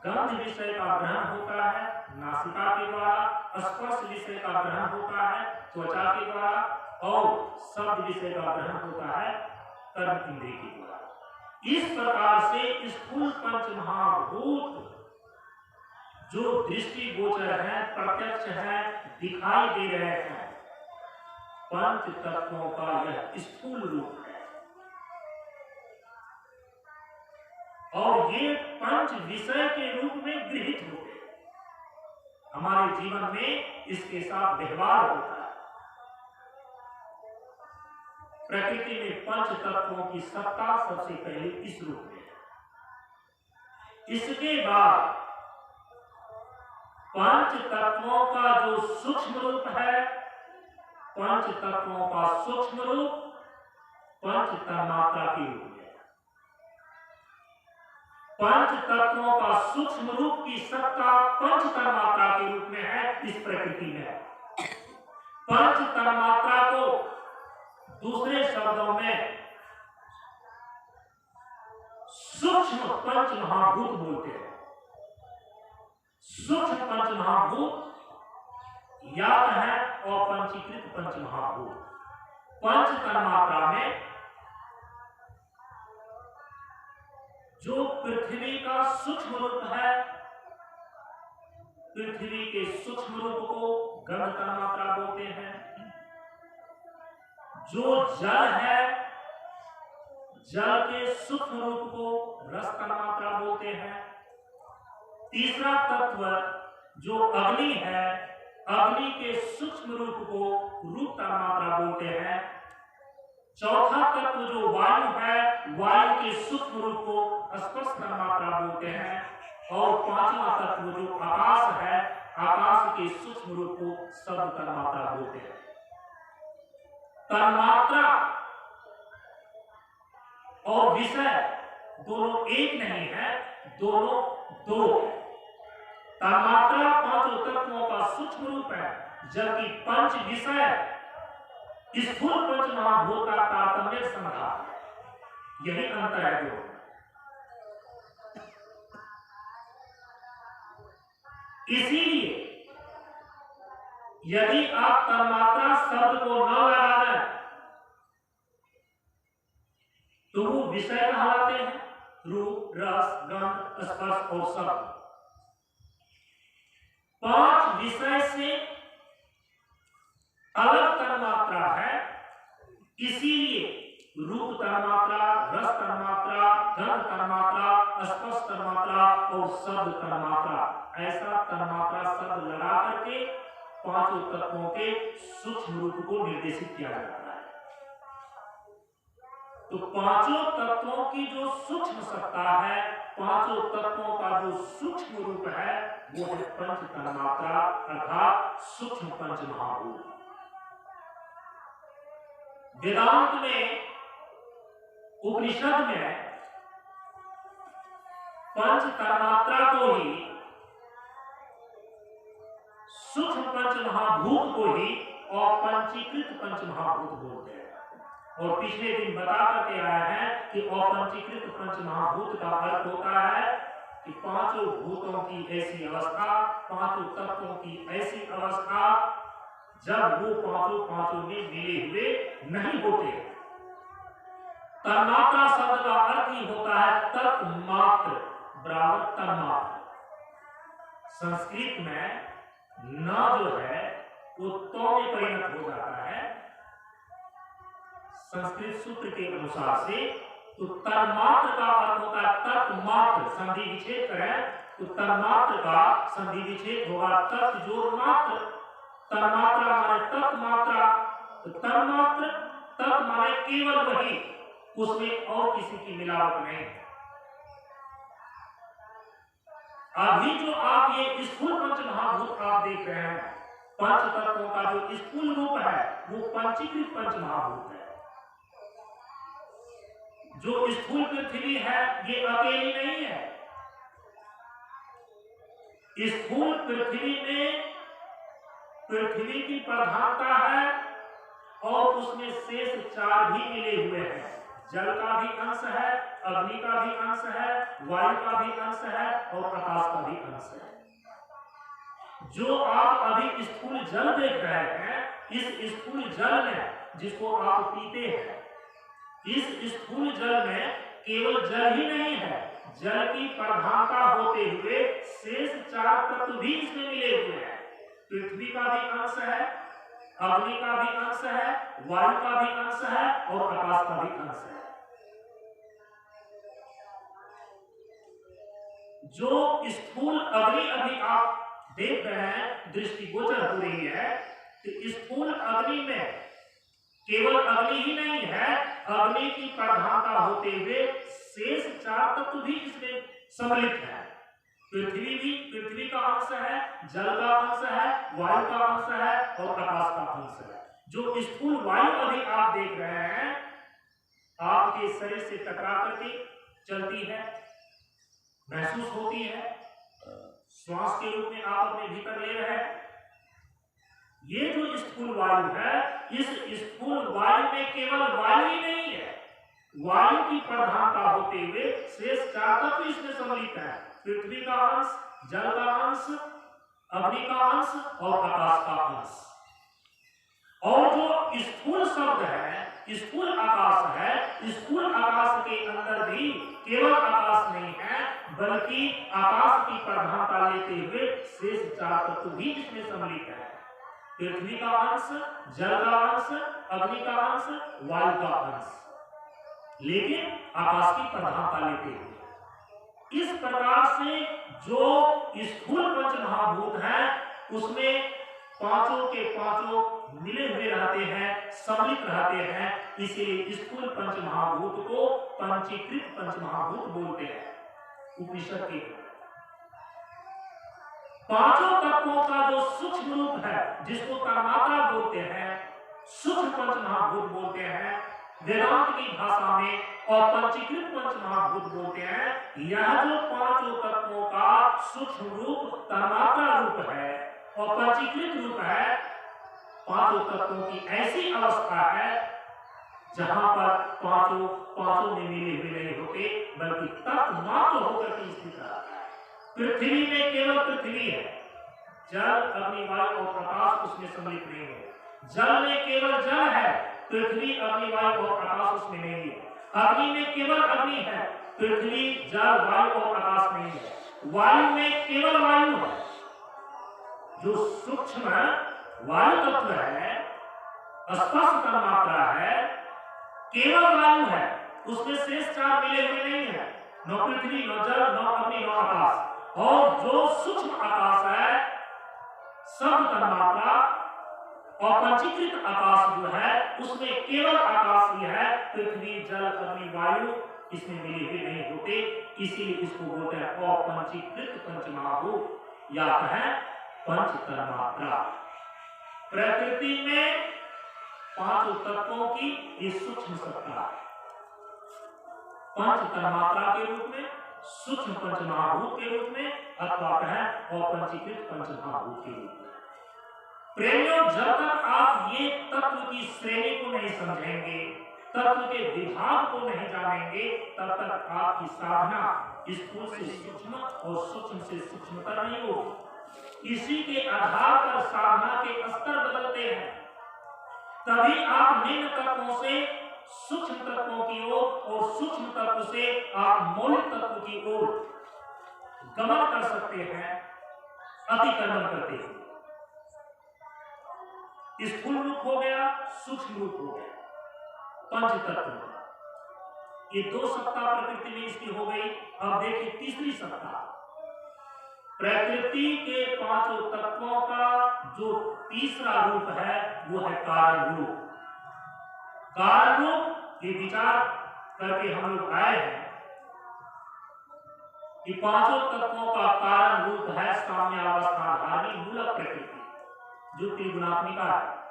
गंध विषय का ग्रहण होता है नासिका के द्वारा, स्पर्श विषय का ग्रहण होता है त्वचा के द्वारा, और शब्द विषय का ग्रहण होता है कर्म इंद्रिय के द्वारा। इस प्रकार से स्थूल पंच महाभूत जो दृष्टि गोचर है, प्रत्यक्ष है, दिखाई दे रहे हैं, पंच तत्वों का यह स्थूल रूप है। और ये पंच विषय के रूप में गृहीत होते हैं, हमारे जीवन में इसके साथ व्यवहार होता है। प्रकृति में पंच तत्वों की सत्ता सबसे पहले इस रूप में है। इसके बाद पंच तत्वों का जो सूक्ष्म रूप है, पंच तत्वों का सूक्ष्म रूप पंच तन्मात्रा के रूप में, पंच तत्वों का सूक्ष्म रूप की सत्ता पंच तन्मात्रा के रूप में है इस प्रकृति में। पंच तन्मात्रा को दूसरे शब्दों में सूक्ष्म पंच महाभूत बोलते हैं। सूक्ष्म पंच महाभूत या है अपंचीकृत पंच महाभूत। पंच तन्मात्रा में जो पृथ्वी का सूक्ष्म रूप है, पृथ्वी के सूक्ष्म रूप को गंध तन्मात्रा बोलते हैं। जो जल है, जल के सूक्ष्म रूप को रस तन्मात्रा बोलते हैं। तीसरा तत्व जो अग्नि है, अग्नि के सूक्ष्म रूप को रूप तन्मात्रा बोलते हैं। चौथा तत्व जो वायु है, वायु के सूक्ष्म रूप को स्पर्श तन्मात्रा बोलते हैं। और पांचवा तत्व जो आकाश है, आकाश के सूक्ष्म रूप को शब्द तन्मात्रा बोलते हैं। तन्मात्रा और विषय दोनों एक नहीं है, दोनों दो है। तन्मात्रा पांचों तत्वों का सूक्ष्म रूप है, जबकि पंच विषय स्थूल पंच महाभूत का तारतम्य संघात है। यही अंतर है दो। इसीलिए यदि आप तन्मात्रा शब्द को न लगा दें तो वो विषय कहलाते हैं, रूप, रस, गंध, स्पर्श और शब्द। पांच विषय से अलग तन्मात्रा है, इसीलिए रूप तन्मात्रा, रस तन्मात्रा, गंध तन्मात्रा, स्पर्श तन्मात्रा और शब्द तन्मात्रा, ऐसा तन्मात्रा शब्द लगा करके पांचों तत्वों के सूक्ष्म रूप को निर्देशित किया जाता है। तो पांचों तत्वों की जो सूक्ष्म सत्ता है, पांचों तत्वों का जो सूक्ष्म रूप है, वो है पंच तन्मात्रा अर्थात सूक्ष्म पंच महाभूत। वेदांत में, उपनिषद में पंच तन्मात्रा को ही, सूक्ष्म पंच महाभूत को ही अपंचीकृत पंच महाभूत बोलते हैं। और पिछले दिन बता करके आया है कि अपंचीकृत पंच महाभूत का अर्थ होता है कि पांचों भूतों की ऐसी अवस्था, पांचों तत्वों की ऐसी अवस्था जब वो पांचों में मिले हुए नहीं होते। तन्मात्रा शब्द का अर्थ ही होता है तन्मात्र बराबर तन्मात्र। संस्कृत में न जो है वो तो में परिणत हो जाता है संस्कृत सूत्र के अनुसार से। तो तन्मात्र का अर्थ होता है तन्मात्र, संधि विच्छेद करें तो तन्मात्र का संधि विच्छेद होगा तत् जोड़ मात्र। तन्मात्रा माने तन्मात्रा, तो तन्मात्र तत् माने केवल वही, उसमें और किसी की मिलावट नहीं। अभी जो आप ये स्थूल पंच महाभूत आप देख रहे हैं, पंच तत्वों का जो स्थूल रूप है वो पंचीकृत पंच महाभूत है। जो स्थूल पृथ्वी है ये अकेली नहीं है। स्थूल पृथ्वी में पृथ्वी की प्रधानता है और उसमें शेष चार भी मिले हुए हैं। जल का भी अंश है, अग्नि का भी अंश है, वायु का भी अंश है और आकाश का भी अंश है। जो आप अभी स्थूल जल देख रहे हैं, इस स्थूल जल में जिसको आप पीते हैं, इस स्थूल जल में केवल जल ही नहीं है, जल की प्रधानता होते हुए शेष चार तत्व भी इसमें मिले हुए हैं। पृथ्वी का भी अंश है, अग्नि का भी अंश है, वायु का भी अंश है और आकाश का भी अंश है। जो स्थूल अग्नि अभी आप देख रहे हैं, दृष्टिगोचर हो रही है, तो स्थूल अग्नि में केवल अग्नि ही नहीं है, अग्नि की प्रधानता होते हुए शेष चार तत्व भी इसमें सम्मिलित है। पृथ्वी का अंश है, जल का अंश है, वायु का अंश है और आकाश का अंश है। जो स्थूल वायु अभी आप देख रहे हैं, आपके शरीर से टकरा करके चलती है, महसूस होती है, श्वास के रूप में आप अपने भीतर ले रहे हैं। ये जो स्थूल वायु है, इस स्थूल वायु में केवल वायु ही नहीं है, वायु की प्रधानता होते हुए शेष चार तत्व इसमें सम्मिलित है। पृथ्वी का अंश, जल का अंश, अग्नि का अंश और आकाश का अंश। और जो स्थूल शब्द है, स्थूल आकाश है, स्थूल आकाश के अंदर भी केवल आकाश नहीं है, बल्कि आकाश की प्रधानता लेते हुए शेष चार तत्व भी इसमें सम्मिलित है। पृथ्वी का अंश, जल का अंश, अग्नि का अंश, वायु का अंश, लेकिन आकाश की प्रधानता लेते हुए। इस प्रकार से जो स्थूल पंच महाभूत हैं, उसमें पांचों के पांचों मिले हुए रहते हैं, सम्मिलित रहते हैं, इसीलिए स्थूल पंच महाभूत को पंचीकृत पंच महाभूत बोलते हैं उपनिषद के। पांचों तत्वों का जो सूक्ष्म रूप है, जिसको तन्मात्रा बोलते हैं, सूक्ष्म पंच महाभूत बोलते हैं, वेदांत की भाषा में अपंचीकृत पंच महाभूत बोलते हैं। यह जो पांचों तत्वों का सूक्ष्म रूप तन्मात्रा रूप है और पंचीकृत रूप है, पांचों तत्वों की ऐसी अवस्था है जहां पर पांचों में मिले हुए नहीं होते, बल्कि तत्व मात्र होकर के स्थित है। पृथ्वी में केवल पृथ्वी है, जल अग्नि वायु और प्रकाश उसमें सम्मिलित नहीं है। जल में केवल जल है, पृथ्वी अग्नि वायु और प्रकाश उसमें नहीं है। अग्नि में केवल अग्नि है, पृथ्वी जल वायु और प्रकाश नहीं है। वायु में केवल वायु है, जो सूक्ष्म वायु तत्व है, स्पष्ट तन्मात्रा है, केवल वायु है, उसमें शेष चार मिले हुए नहीं है, न पृथ्वी न जल न अग्नि न आकाश। और जो सूक्ष्म आकाश है, सब तन्मात्रा और पंचीकृत आकाश जो है, उसमें केवल आकाश ही है, पृथ्वी जल अग्नि वायु इसमें मिले हुए नहीं होते। इसीलिए इसको बोलते हैं अपंचीकृत पंचमहाभूत या कहें पंच तन्मात्रा। प्रकृति में पांचों तत्वों की इस सूक्ष्म सत्ता पंच तन्मात्रा के रूप में, सूक्ष्म पंचमहाभूत के रूप में, अथवा कहें अपंचीकृत पंचमहाभूत के रूप में। प्रेमियों, जब तक आप ये तत्व की श्रेणी को नहीं समझेंगे, तत्व के विभाग को नहीं जानेंगे, तब तक आपकी साधना स्थूल से सूक्ष्म और सूक्ष्म से सूक्ष्मतर नहीं होगी। इसी के आधार पर साधना के स्तर बदलते हैं, तभी आप निम्न तत्वों से सूक्ष्म तत्वों की ओर और सूक्ष्म तत्व से आप मौलिक तत्व की ओर गमन कर सकते हैं, अतिक्रमण करते हैं। स्थूल रूप हो गया, सूक्ष्म रूप हो गया, पंच तत्व। ये दो सत्ता प्रकृति में इसकी हो गई। अब देखिए तीसरी सत्ता, प्रकृति के पांचों तत्वों का जो तीसरा रूप है वो है कारण रूप। कारण रूप ये विचार करके हम लोग आए हैं कि पांचों तत्वों का कारण रूप है साम्यावस्थाधारी मूलक प्रकृति, जो त्रिगुणात्मिका है।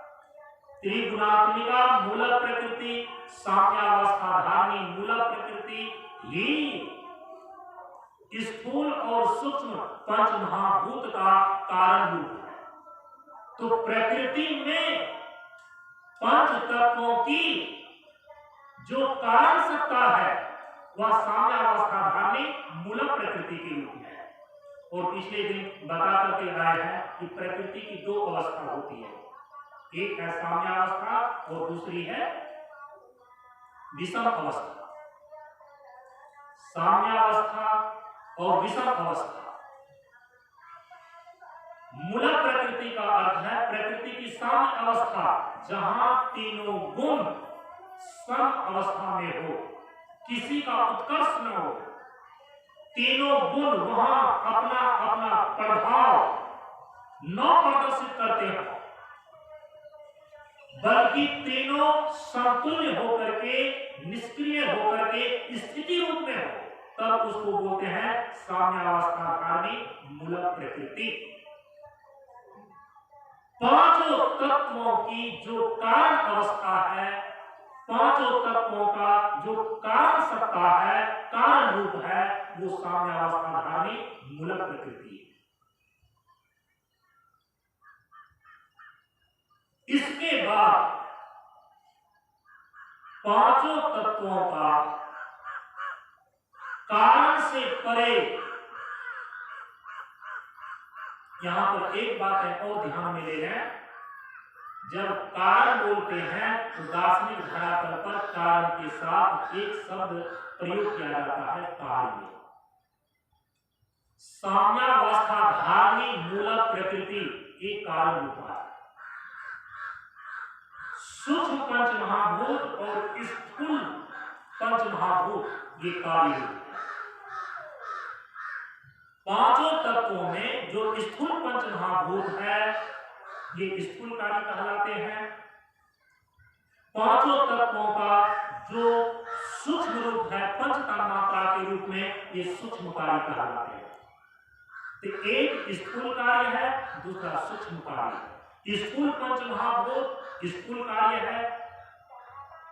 त्रिगुणात्मिका मूलक प्रकृति, साम्यावस्थाधारी मूलक प्रकृति ही स्थूल और सूक्ष्म पंच महाभूत का कारण रूप है। तो प्रकृति में पंच तत्वों की जो कारण सत्ता है वह साम्यावस्थाधारी मूलक प्रकृति के रूप में है। और पिछले दिन बता करके आए हैं कि प्रकृति की दो अवस्था होती है, एक है साम्यावस्था और दूसरी है विषम अवस्था। साम्यावस्था और विषम अवस्था। मूलक प्रकृति का अर्थ है प्रकृति की साम्य अवस्था, जहां तीनों गुण सम अवस्था में हो, किसी का उत्कर्ष न हो, तीनों गुण वहां अपना अपना प्रभाव न प्रदर्शित करते हो, बल्कि तीनों समतुल्य होकर के, निष्क्रिय होकर के स्थिति रूप में हो, तब उसको बोलते हैं साम्यावस्थाधारी मूलक प्रकृति। पांचों तत्वों की जो कारण अवस्था है, पांचों तत्वों का जो कारण सत्ता है, कारण रूप है, वो साम्यावस्थाधारी मूलक प्रकृति है। इसके बाद पांचों तत्वों का कारण से परे, यहां पर एक बात है और ध्यान में ले लें, जब कारण बोलते हैं तो दार्शनिक धरातल पर कारण के साथ एक शब्द प्रयोग किया जाता है, कार्य। साम्यावस्थाधारी मूलक प्रकृति एक कारण रूप है। सूक्ष्म पंच महाभूत और स्थूल पंच महाभूत ये कार्य रूप है। पांचों तत्वों में जो स्थूल पंच महाभूत है ये स्थूल कार्य कहलाते हैं। पांचों तत्वों का जो सूक्ष्म रूप है पंच तन्मात्रा के रूप में, ये सूक्ष्म कार्य कहलाते हैं। तो एक स्थूल कार्य है, दूसरा सूक्ष्म कार्य। स्थूल पंच महाभूत स्थूल कार्य है,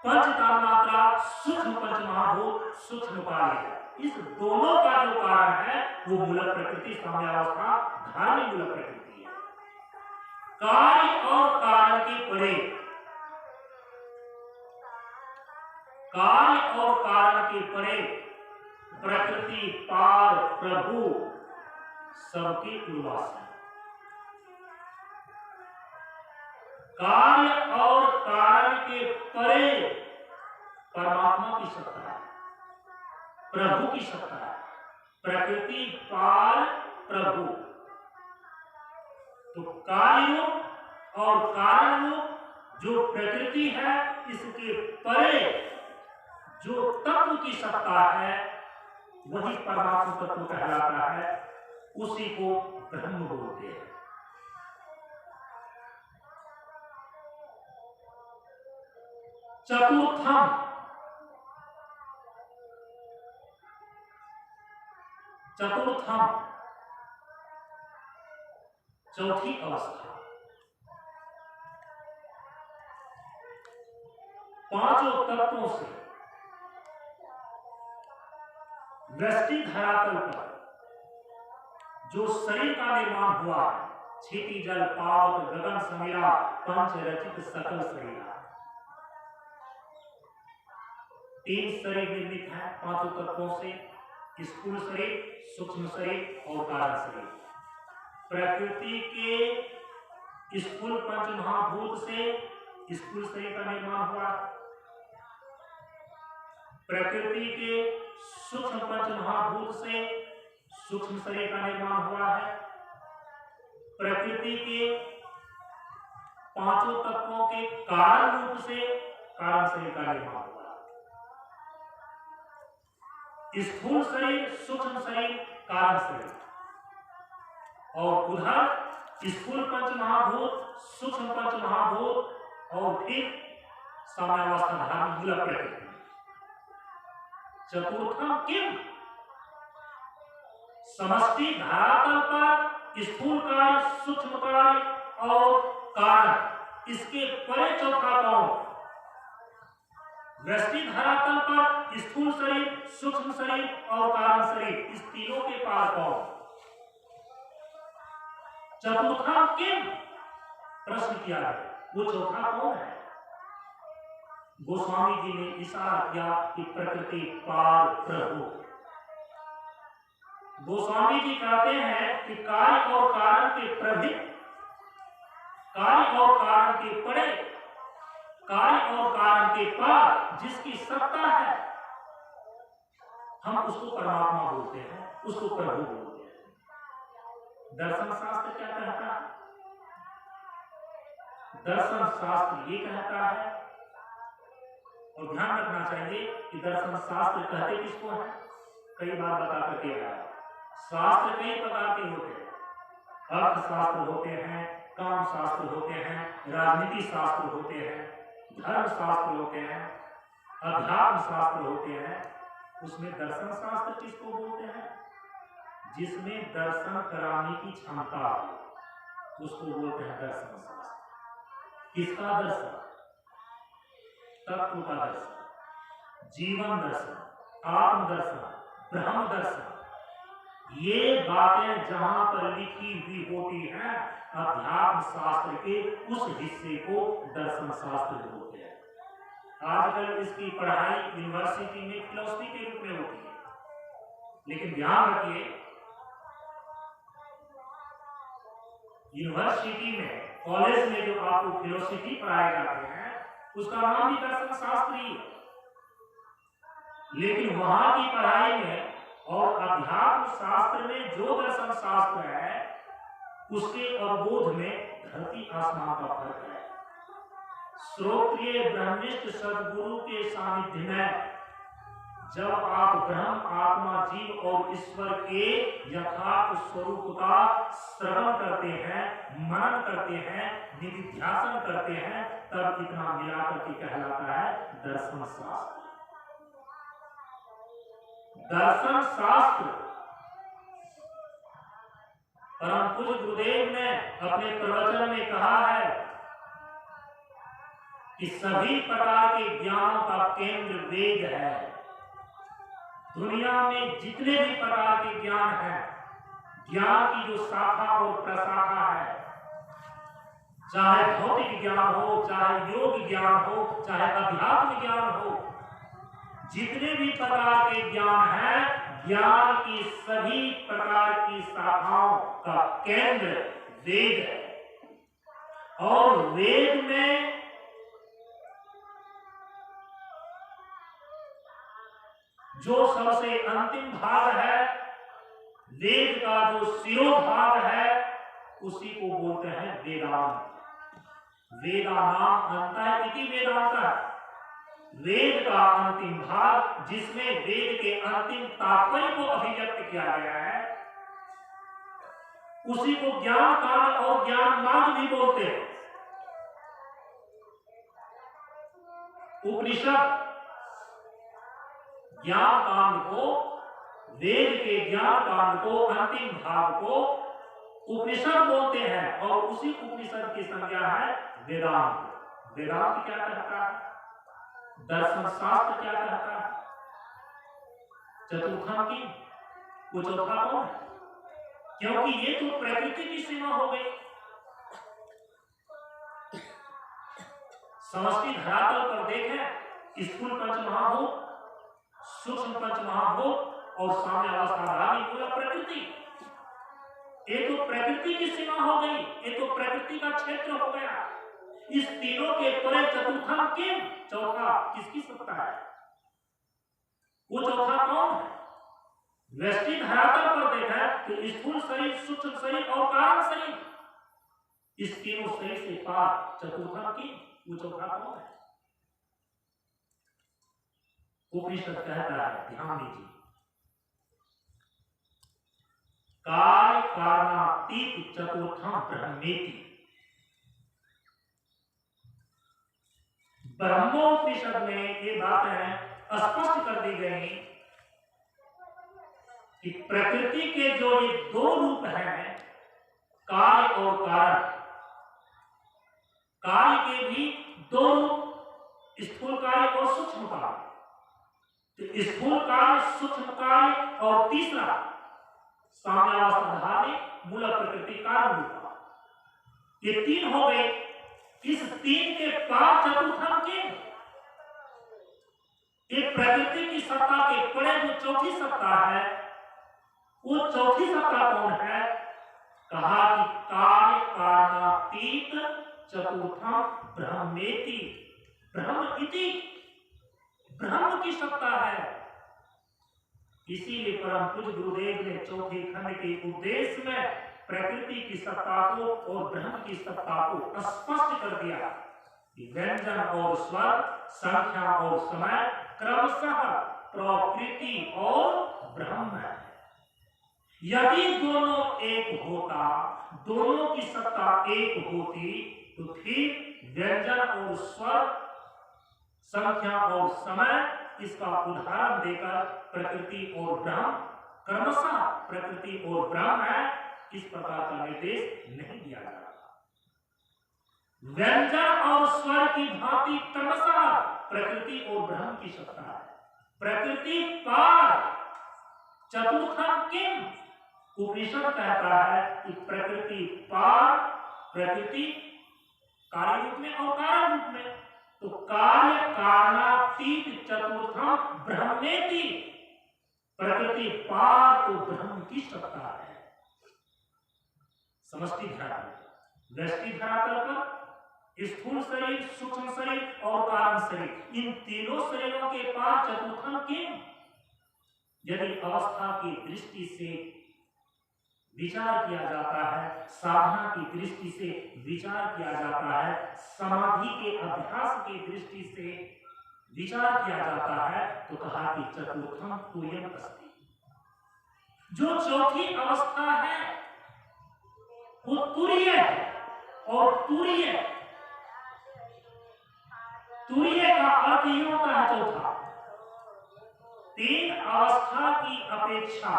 पंच तन्मात्रा सूक्ष्म पंच महाभूत सूक्ष्म कार्य है। इस दोनों का जो कारण है वो मूलक प्रकृति साम्यावस्था धारणी मूलक प्रकृति है। कार्य और कारण के परे, कार्य और कारण के परे प्रकृति पार प्रभु सबके उर्वास है। कार्य और कारण के परे परमात्मा की सत्ता है, प्रभु की सत्ता है। प्रकृति पार प्रभु, तो कार्य रूप और कारण रूप जो प्रकृति है, इसके परे जो तत्व की सत्ता है वही परमात्मा तत्व कहलाता है, उसी को ब्रह्म बोलते हैं। चतुर्थम, चतुर्थम चौथी अवस्था। पांचों तत्वों से वृष्टि धरातल पर जो शरीर का निर्माण हुआ है, क्षिति जल पावक गगन समीरा पंच रचित सकल शरीर, तीन शरीर निर्मित है पांचों तत्वों से, स्थूल शरीर, सूक्ष्म शरीर और कारण शरीर। प्रकृति के स्थूल पंच महाभूत से स्थूल शरीर का निर्माण हुआ, प्रकृति के सूक्ष्म पंच महाभूत से सूक्ष्म शरीर का निर्माण हुआ है, प्रकृति के पांचों तत्वों के कारण रूप से कारण शरीर का निर्माण हुआ। स्थूल शरीर, सूक्ष्म शरीर, कारण शरीर, और उधर स्थूल पंच महाभूत, सूक्ष्म पंच महाभूत और फिर साम्यावस्था धारण मूलक प्रकृति। चतुर्थम किम, समष्टि धरातल पर स्थूल कार्य, सूक्ष्म कार्य और कारण, इसके परे चौथा कौन? वृष्टि धरातल पर स्थूल शरीर, सूक्ष्म शरीर और कारण शरीर, इस तीनों के पार कौन? चतुर्था किम, प्रश्न किया है, वो चौथा कौन है? गोस्वामी जी ने इशारा किया कि प्रकृति पार प्रभु। गोस्वामी जी कहते हैं कि कार्य और कारण के प्रभित, कार्य और कारण के परे, कार्य और कारण के पार जिसकी सत्ता है, हम उसको परमात्मा बोलते हैं, उसको प्रभु बोलते हैं। दर्शन शास्त्र क्या कहता है? दर्शन शास्त्र ये कहता है, और ध्यान रखना चाहिए कि दर्शन शास्त्र कहते किसको है? कई बार बता करके आया, शास्त्र कई प्रकार के होते हैं, अर्थशास्त्र होते हैं, काम शास्त्र होते हैं, राजनीति शास्त्र होते हैं, धर्म शास्त्र होते हैं, अध्यात्म शास्त्र होते हैं। उसमें दर्शन शास्त्र किसको बोलते हैं? जिसमें दर्शन कराने की क्षमता हो, उसको बोलते हैं दर्शन शास्त्र। किसका दर्शन? तत्व का दर्शन, जीवन दर्शन, आत्म दर्शन, ब्रह्म दर्शन। ये बातें जहां पर लिखी हुई होती हैं, अध्यात्म शास्त्र के उस हिस्से को दर्शन शास्त्र बोलते हैं। आजकल इसकी पढ़ाई यूनिवर्सिटी में फिलॉसफी के रूप में होती है, लेकिन ध्यान रखिए, यूनिवर्सिटी में, कॉलेज में जो आपको फिलॉसफी पढ़ाए जाते हैं, उसका नाम भी दर्शन शास्त्र ही है, लेकिन वहां की पढ़ाई में और अध्यात्म शास्त्र में जो दर्शन शास्त्र है, उसके अवबोध में धरती आसमान का फर्क है। श्रोत्रिय ब्रह्मनिष्ठ सदगुरु के सानिध्य में जब आप ब्रह्म, आत्मा, जीव और ईश्वर के यथार्थ स्वरूप का श्रवण करते हैं, मनन करते हैं, निधिध्यासन करते हैं, तब इतना मिलाकर के कहलाता है दर्शन शास्त्र। दर्शन शास्त्र परम पूज्य गुरुदेव ने अपने प्रवचन में कहा है कि सभी प्रकार के ज्ञानों का केंद्र वेद है। दुनिया में जितने भी प्रकार के ज्ञान हैं, ज्ञान की जो शाखा और प्रशाखा है, चाहे भौतिक ज्ञान हो, चाहे योग ज्ञान हो, चाहे अध्यात्म ज्ञान हो, जितने भी प्रकार के ज्ञान हैं, ज्ञान की सभी प्रकार की शाखाओं का केंद्र वेद है। और वेद में जो सबसे अंतिम भाग है, वेद का जो शिरोभाग है, उसी को बोलते हैं वेदांत। वेदानाम अंतः इति वेदांतः। वेद का अंतिम भाग, जिसमें वेद के अंतिम तात्पर्य को अभिव्यक्त किया गया है, उसी को ज्ञान कांड और ज्ञान मार्ग भी बोलते हैं। उपनिषद ज्ञान कांड को, वेद के ज्ञान कांड को, अंतिम भाग को उपनिषद बोलते हैं, और उसी उपनिषद की संज्ञा है वेदांत। वेदांत क्या कहता है? दर्शन शास्त्र क्या कहता है? चतुर्थम की वो चौथा कौन है? क्योंकि ये तो प्रकृति की सीमा हो गई। समष्टि धरातल पर देखें, स्थूल पंचमहाभूत, सूक्ष्म पंचमहाभूत और साम्य अवस्थाधारी पूरा प्रकृति। ये तो प्रकृति की सीमा हो गई, ये तो प्रकृति का क्षेत्र हो गया। इस तीनों के परे चतुर्थम किम, चौथा किसकी सत्ता है? वो चौथा कौन है? व्यष्टि धरातल पर देखा तो स्थूल शरीर, सूक्ष्म शरीर और कारण शरीर, इस तीनों शरीर से पार चतुर्थम किम, वो चौथा कौन है? उपनिषद कहता है, ध्यान दीजिए, कार्य कारणातीत चतुर्थम ब्रह्मेति। ब्रह्मोपनिषद में ये बातें स्पष्ट कर दी गई कि प्रकृति के जो ये दो रूप हैं, कार्य और कारण, कार्य के भी दो रूप, स्थूल कार्य और सूक्ष्म कार्य। तो स्थूल कार्य, सूक्ष्म कार्य और तीसरा साम्यावस्थाधारी मूल प्रकृति कारण रूप, ये तीन हो गए। इस तीन के पार चतुर्थम के, एक प्रकृति की सत्ता के परे जो चौथी सत्ता है, वो चौथी सत्ता कौन है? कहा कि कार्य कारणातीत चतुर्थम ब्रह्मेति। ब्रह्म इति, ब्रह्म की सत्ता है। इसीलिए परम पूज्य गुरुदेव ने चौथे खंड के उपदेश में प्रकृति की सत्ता को और ब्रह्म की सत्ता को स्पष्ट कर दिया कि व्यंजन और स्वर, संख्या और समय क्रमशः प्रकृति और ब्रह्म है। यदि दोनों एक होता, दोनों की सत्ता एक होती, तो फिर व्यंजन और स्वर, संख्या और समय, इसका उदाहरण देकर प्रकृति और ब्रह्म, क्रमशः प्रकृति और ब्रह्म है, इस प्रकार का निर्देश नहीं दिया जाता। व्यंजन और स्वर की भांति क्रमशः प्रकृति और ब्रह्म की सत्ता है। प्रकृति पार चतुर्थम किम, उपनिषद कहता है कि प्रकृति पार, प्रकृति कार्य रूप में और कारण रूप में, तो कार्य कारणातीत चतुर्थम ब्रह्मेति। प्रकृति पार तो ब्रह्म की सत्ता है। समष्टि धरातल, व्यष्टि धरातल पर स्थूल शरीर, सूक्ष्म शरीर और कारण शरीर, इन तीनों शरीरों के पार चतुर्थम किम। यदि अवस्था की दृष्टि से विचार किया जाता है, साधना की दृष्टि से विचार किया जाता है, समाधि के अभ्यास की दृष्टि से विचार किया जाता है, तो कहा कि चतुर्थम तुर्यम अस्ति। जो चौथी अवस्था है वो तुर्य है, और तुर्य का अर्थ ही होता है चौथा। तीन अवस्था की अपेक्षा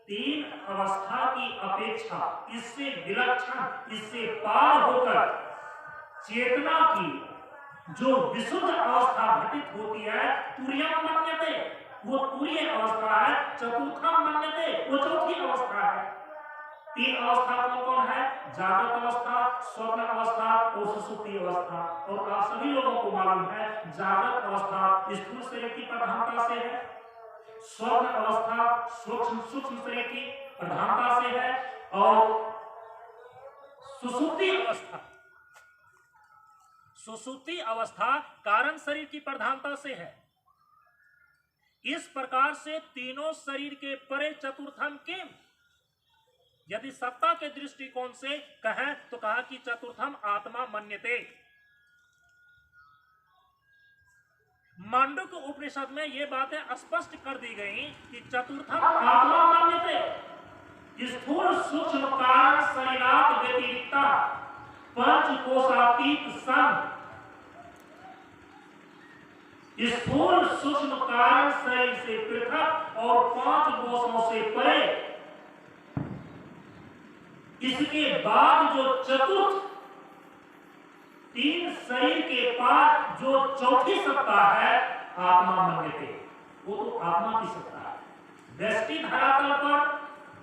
तीन अवस्था की अपेक्षा इससे विलक्षण, इससे पार होकर चेतना की जो विशुद्ध अवस्था घटित होती है, तुर्यम मन्यते, वो तुरीय अवस्था है। चतुर्थम मन्यते, वो चौथी अवस्था है। तीन अवस्था कौन कौन है? जागृत अवस्था, स्वप्न अवस्था और सुषुप्ति अवस्था। और आप सभी लोगों को मालूम है जागृत अवस्था स्थूल शरीर की प्रधानता से है, स्वप्न अवस्था सूक्ष्म शरीर की प्रधानता से है, और सुषुप्ति अवस्था कारण शरीर की प्रधानता से है। इस प्रकार से तीनों शरीर के परे चतुर्थम किम, यदि सत्ता के दृष्टिकोण से कहें तो कहा कि चतुर्थम आत्मा मन्यते। मांडुक्य उपनिषद में ये बातें स्पष्ट कर दी गई कि चतुर्थम आत्मा मन्यते, स्थूल सूक्ष्म कारण शरीरात व्यतिरिक्ता पंचकोशातीत सन, स्थूल सूक्ष्म कारण शरीर से पृथक और पांच कोशों से परे, इसके बाद जो चतुर्थ तीन शरीर के पार जो चौथी सत्ता है आत्मा मन्यते, वो तो आत्मा की सत्ता है। व्यष्टि धरातल पर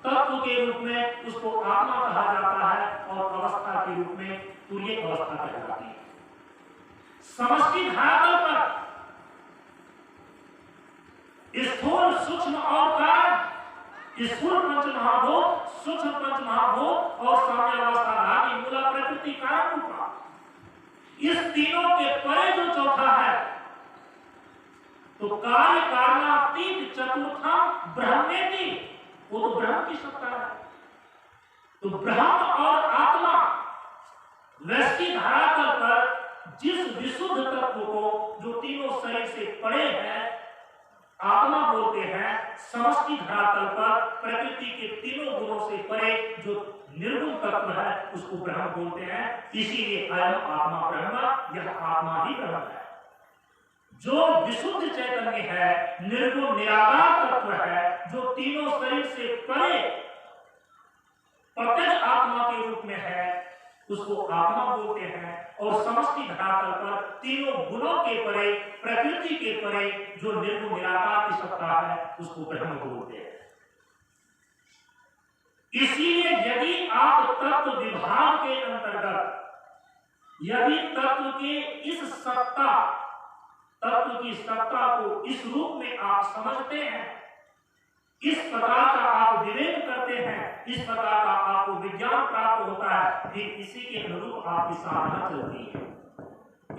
तत्व के रूप में उसको आत्मा कहा जाता है और अवस्था के रूप में तुरीय अवस्था कहलाती है। समष्टि धरातल पर स्थूल सूक्ष्म और कारण, स्थूल पंचमहाभूत, सूक्ष्म पंचमहाभूत और साम्य अवस्था धारी मूला प्रकृति कारण रूपा, इस तीनों के परे जो चौथा है तो कार्य कारणातीत चतुर्थम ब्रह्मेति, वो तो ब्रह्म की सत्ता है। तो ब्रह्म और आत्मा व्यष्टि धरातल पर जिस विशुद्ध तत्व को जो तीनों शरीर से परे है आत्मा बोलते हैं, समष्टि धरातल पर प्रकृति के तीनों गुणों से परे जो निर्गुण तत्व है उसको ब्रह्म बोलते हैं। इसीलिए अयम आत्मा ब्रह्म, यह आत्मा ही ब्रह्म है। जो विशुद्ध चैतन्य है, निर्गुण निराकार तत्व है, जो तीनों शरीर से परे प्रत्यक्ष आत्मा के रूप में है, उसको आत्मा बोलते हैं। और समष्टि धरातल पर तीनों गुणों के परे, प्रकृति के परे जो निर्गुण निराकार की सत्ता है उसको ब्रह्म बोलते हैं। इसलिए यदि आप तत्व विभाग के अंतर्गत यदि तत्व के इस सत्ता, तत्व की सत्ता को इस रूप में आप समझते हैं, इस प्रकार का आप विवेक करते हैं, इस प्रकार का आपको विज्ञान प्राप्त होता है, फिर इसी के अनुरूप आपकी साधना चलती है।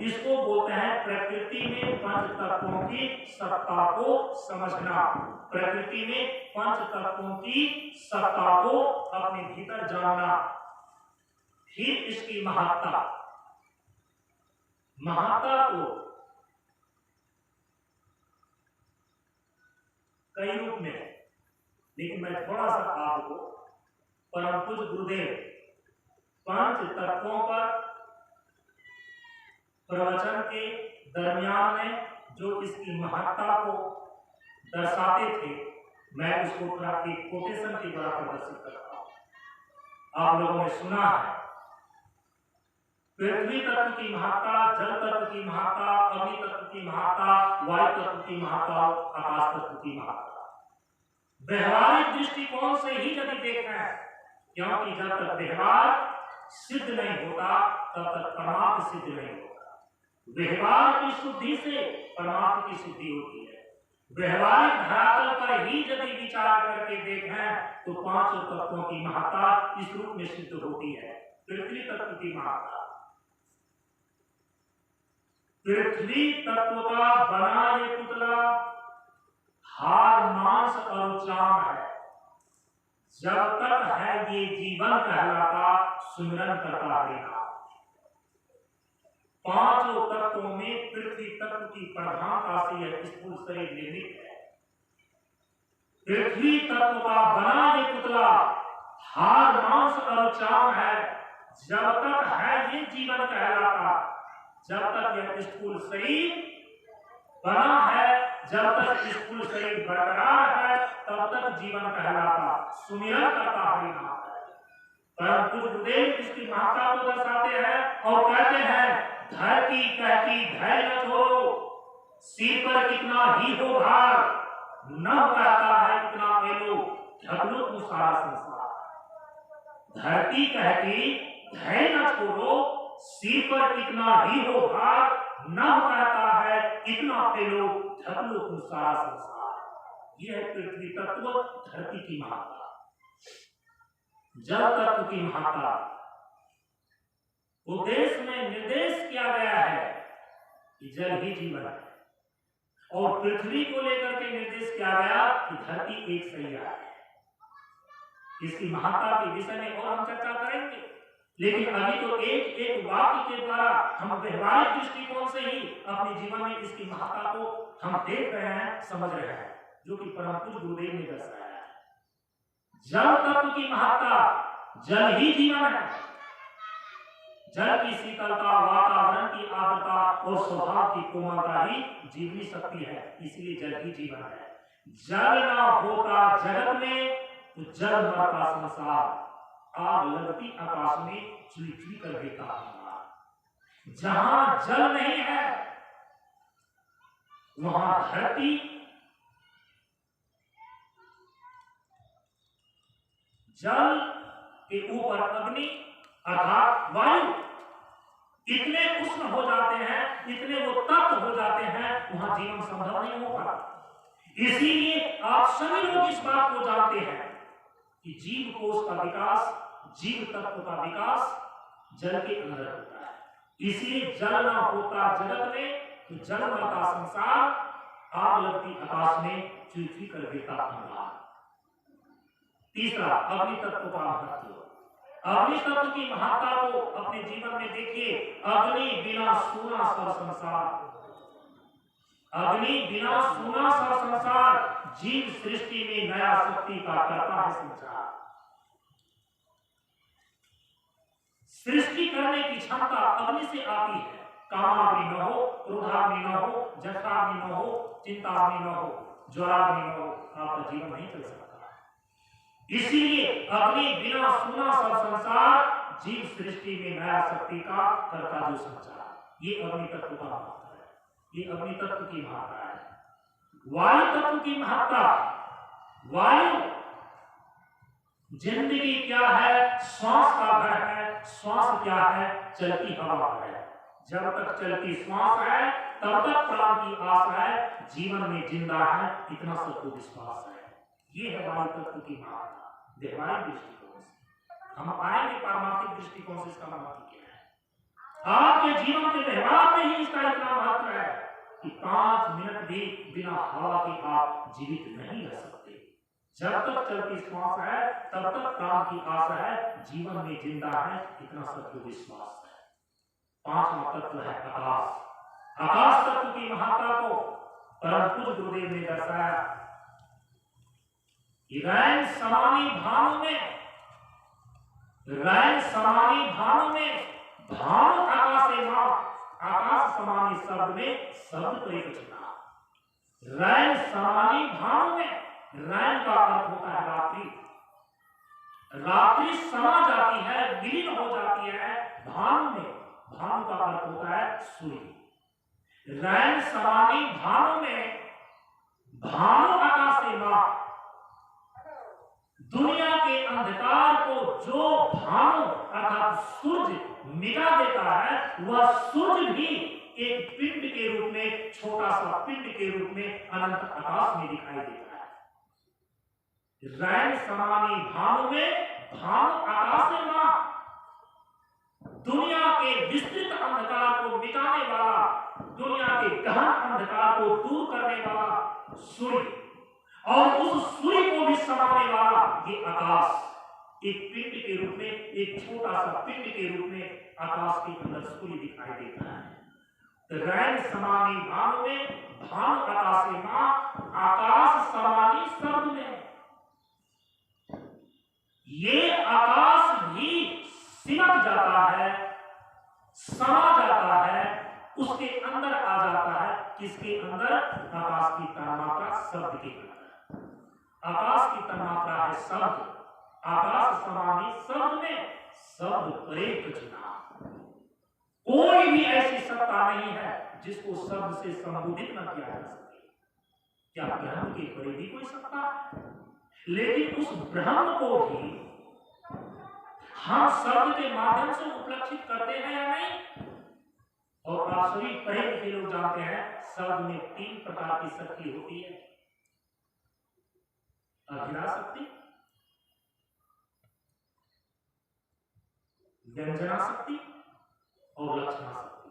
इसको बोलते हैं प्रकृति में पंच तत्वों की सत्ता को समझना, प्रकृति में पंच तत्वों की सत्ता को अपने भीतर जानना। फिर इसकी महत्ता को कई रूप में है, लेकिन मैं थोड़ा सा आपको परम पूज्य गुरुदेव पंच तत्वों पर प्रवचन के दरमियान में जो इसकी महत्ता को दर्शाते थे, मैं उसको थोड़ा एक कोटेशन के द्वारा प्रदर्शित करता हूं। आप लोगों ने सुना है पृथ्वी तत्व की महत्ता, जल तत्व की महत्ता, अग्नि तत्व की महत्ता, वायु तत्व की महत्ता, आकाश तत्व की महत्ता। व्यवहारिक दृष्टिकोण से ही यदि देखें, क्योंकि जब तक व्यवहार सिद्ध नहीं होता तब तक परमार्थ सिद्ध नहीं होता। व्यवहार की शुद्धि से परमार्थ की शुद्धि होती है। व्यवहारिक धरातल पर ही यदि विचार करके देखें तो पांचों तत्वों की महत्ता इस रूप में सिद्ध होती है। पृथ्वी तत्व की महत्ता, पृथ्वी तत्व का बना ये पुतला हार मांस और चाम है, जब तक है ये जीवन कहलाता सुमिरन करता रहेगा। पांचों तत्वों में पृथ्वी तत्व की प्रधानता से यह स्थूल शरीर निर्मित है। पृथ्वी तत्व का बना ये पुतला हार मांस और चाम है, जब तक है ये जीवन कहलाता, जब तक यह स्थूल शरीर बना है, जब तक स्थूल शरीर बरकरार है, तब तक तक जीवन कहलाता, सुमिरन करता हरिनाम है। परम पूज्य गुरुदेव इसकी महत्ता को दर्शाते हैं और कहते हैं, धरती कहती धैर्य न छोड़ो, सिर पर कितना ही हो भार, न कहता है इतना फैलो, ढकलो तू सारा संसार। धरती कहती धैर्य न छोड़ो, सिर पर कितना ही हो भार, न कहता है इतना फैलो, ढकलो तू सारा संसार। यह है पृथ्वी तत्व, धरती की महत्ता। जल तत्व की महत्ता उपदेश में निर्देश किया गया है कि जल ही जीवन है, और पृथ्वी को लेकर के निर्देश किया गया कि धरती एक सैया है। इसकी महत्ता के विषय में और हम चर्चा करेंगे, लेकिन अभी तो एक एक वाक्य के द्वारा हम व्यवहारिक दृष्टिकोण से ही अपने जीवन में इसकी महत्ता को हम देख रहे हैं, समझ रहे हैं, जो कि परम पूज्य गुरुदेव ने दर्शाया है। जल तत्व की महत्ता, जल ही जीवन है। जल की शीतलता, वातावरण की आर्द्रता और स्वभाव की कोमलता ही जीवनी शक्ति है, इसलिए जल ही जीवन है। जल ना होता जगत में तो जल मरता संसार, आग लगती आकाश में चुई चुई कर देता है। जहां जल नहीं है वहां धरती, जल के ऊपर अग्नि अर्थात वायु इतने उष्ण हो जाते हैं, इतने वो तप्त हो जाते हैं, वहां जीवन संभव नहीं हो पाता। इसीलिए आप सभी लोग इस बात को जानते हैं कि जीव कोश का विकास, जीव तत्व का विकास जल के अंदर होता है। इसलिए जल ना होता जगत में तो जल मरता संसार, आग लगती आकाश में चुई चुई कर देता अंगार। तीसरा, अग्नि तत्व का महत्व। अग्नि तत्व की महत्ता को अपने जीवन में देखिए। अग्नि बिना सूना सब संसार, अग्नि बिना सूना सब संसार, जीव सृष्टि में नया शक्ति का करता है संचार। सृष्टि करने की क्षमता अग्नि से आती है। कामाग्नि न हो, क्रोधाग्नि न हो, जठाग्नि न हो, चिंताग्नि न हो, ज्वराग्नि न हो, आपका जीवन नहीं चल सकता। इसीलिए अग्नि बिना सूना सब संसार, जीव सृष्टि में नया शक्ति का करता जो संचार, ये अग्नि तत्व का महत्व है, ये अग्नि तत्व की महत्ता है। वायु तत्व की महत्ता, वायु जिंदगी क्या है, श्वास का घर है। श्वास क्या है, चलती हवा है। जब तक चलती श्वास है तब तक प्राण की आस है, जीवन में जिंदा है, इतना सबको विश्वास है। ये है वायु तत्व की महत्ता व्यवहारिक दृष्टिकोण से। हम आएंगे पारमार्थिक दृष्टिकोण से इसका महत्व क्या है। आपके जीवन के व्यवहार में ही इसका इतना महत्व है कि 5 मिनट भी बिना हवा के आप जीवित नहीं रह सकते। जब तक चलती श्वास है तब तक प्राण की आस है, जीवन में जिंदा है, इतना सबको विश्वास है। 5वां तत्व है आकाश। आकाश तत्व की महत्ता को परम पूज्य गुरुदेव ने दर्शाया। रैन समानी भानु में, रैन समानी भानु में, भानु आकाशे मां, आकाश समानी शब्द में शब्द को एक चुना। रैन समानी भानु में, रैन का अर्थ होता है रात्रि। रात्रि समा जाती है, विलीन हो जाती है भानु में, भानु का अर्थ होता है सूर्य। रैन समानी भानु में, भानु आकाशे मां, दुनिया के अंधकार को जो भानु अर्थात सूर्य मिटा देता है, वह सूर्य भी एक पिंड के रूप में, छोटा सा पिंड के रूप में अनंत आकाश में दिखाई देता है। रैन समानी भानु में, भानु आकाशे मां, दुनिया के विस्तृत अंधकार को मिटाने वाला, दुनिया के गहन अंधकार को दूर करने वाला सूर्य, और उस सूर्य को भी समाने वाला ये आकाश, एक पिंड के रूप में, एक छोटा सा पिंड के रूप में आकाश के अंदर सूर्य दिखाई देता है। तो रैन समानी भानु में, भानु आकाशे मां, आकाश समानी शब्द में, ये आकाश भी सिमट जाता है, समा जाता है, उसके अंदर आ जाता है। किसके अंदर? आकाश की तन्मात्रा शब्द के अंदर। आकाश की तन्मात्रा है शब्द, आकाश समानी शब्द में, शब्द परे कछुना। कोई भी ऐसी सत्ता नहीं है जिसको शब्द से संबोधित न किया जा सके। क्या ब्रह्म के परे भी कोई सत्ता है? लेकिन उस ब्रह्म को भी हम शब्द के माध्यम से उपलक्षित करते हैं या नहीं? और आप सभी पढ़े लिखे लोग जानते हैं शब्द में 3 प्रकार की शक्ति होती है। अभिधा शक्ति, व्यंजना शक्ति और लक्षणा शक्ति।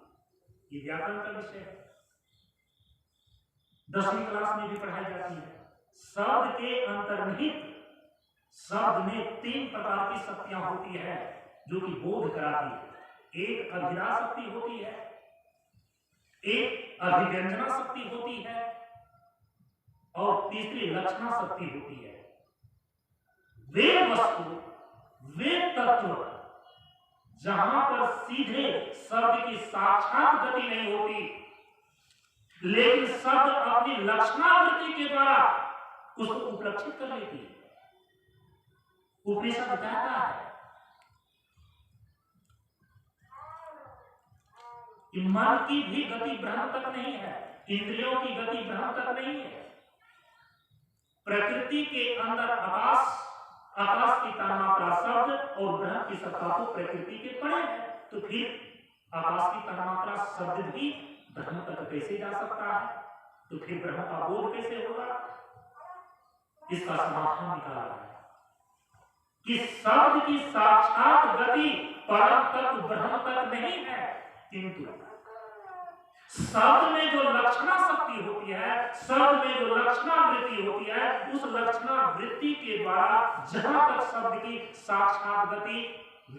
ये व्याकरण का विषय है, 10वीं क्लास में भी पढ़ाई जाती है। शब्द के अंतर्निहित शब्द में 3 प्रकार की शक्तियां होती है जो कि बोध कराती है। एक अभिधा शक्ति होती है, एक अभिव्यंजना शक्ति होती है और तीसरी लक्षणा शक्ति होती है। वे वस्तु, वे तत्व जहां पर सीधे शब्द की साक्षात गति नहीं होती, लेकिन शब्द अपनी लक्षणावृत्ति के द्वारा उसको उपलक्षित कर लेती है। उपनिषद कहता है कि मन की भी गति ब्रह्म तक नहीं है, इंद्रियों की गति ब्रह्म तक नहीं है। प्रकृति के अंदर आकाश, आकाश की तन्मात्रा शब्द और ब्रह्म की सत्ता तो प्रकृति के परे है, तो फिर आकाश की तन्मात्रा शब्द भी ब्रह्म तक कैसे जा सकता है? तो फिर ब्रह्म का बोध कैसे होगा? इसका समाधान निकाला है कि शब्द की साक्षात गति परम तत्व ब्रह्म तक नहीं है, किंतु शब्द में जो लक्षणा शक्ति होती है, शब्द में जो लक्षणा वृत्ति होती है, उस लक्षणा वृत्ति के द्वारा जहां तक शब्द की साक्षात गति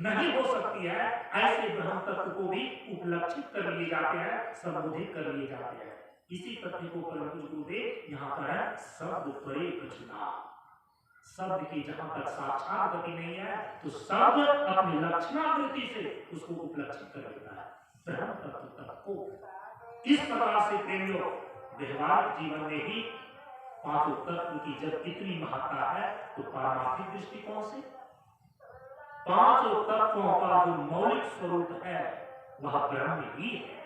नहीं हो सकती है, ऐसे ब्रह्म तत्व को भी उपलक्षित कर लिए जाते हैं, संबोधित कर लिए जाते हैं। इसी तथ्य को परम पूज्य गुरुदेव यहाँ पर है शब्द परे कछुना। शब्द की जहां तक साक्षात गति नहीं है, तो शब्द अपनी लक्षणावृत्ति से उसको उपलक्षित कर लेता है ब्रह्म तत्व तक को। इस प्रकार से प्रेमियों, व्यवहारिक जीवन में ही 5 तत्व की जब इतनी महत्ता है, तो पारमार्थिक दृष्टिकोण से 5 तत्वों का जो मौलिक स्वरूप है वह ब्रह्म ही है।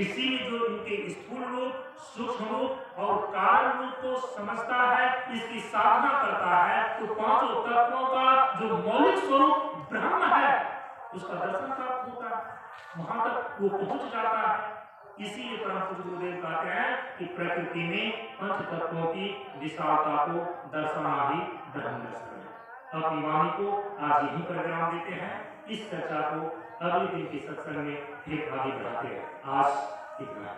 इसीलिए जो इनके स्थूल रूप, सूक्ष्म रूप और कारण रूप को समझता है, इसकी साधना करता है, तो 5 तत्वों का जो मौलिक स्वरूप ब्रह्म है उसका दर्शन प्राप्त होता है, वहां तक वो पहुंच जाता है। इसीलिए परम पूज्य गुरुदेव कहते हैं कि प्रकृति में 5 तत्वों की विशालता को दर्शना ही ब्रह्म दर्शन है। अपनी वाणी को आज यहीं पर विराम देते हैं। इस चर्चा को अगले दिन के सत्संग में फिर आगे बढ़ाते हैं। आज इतना।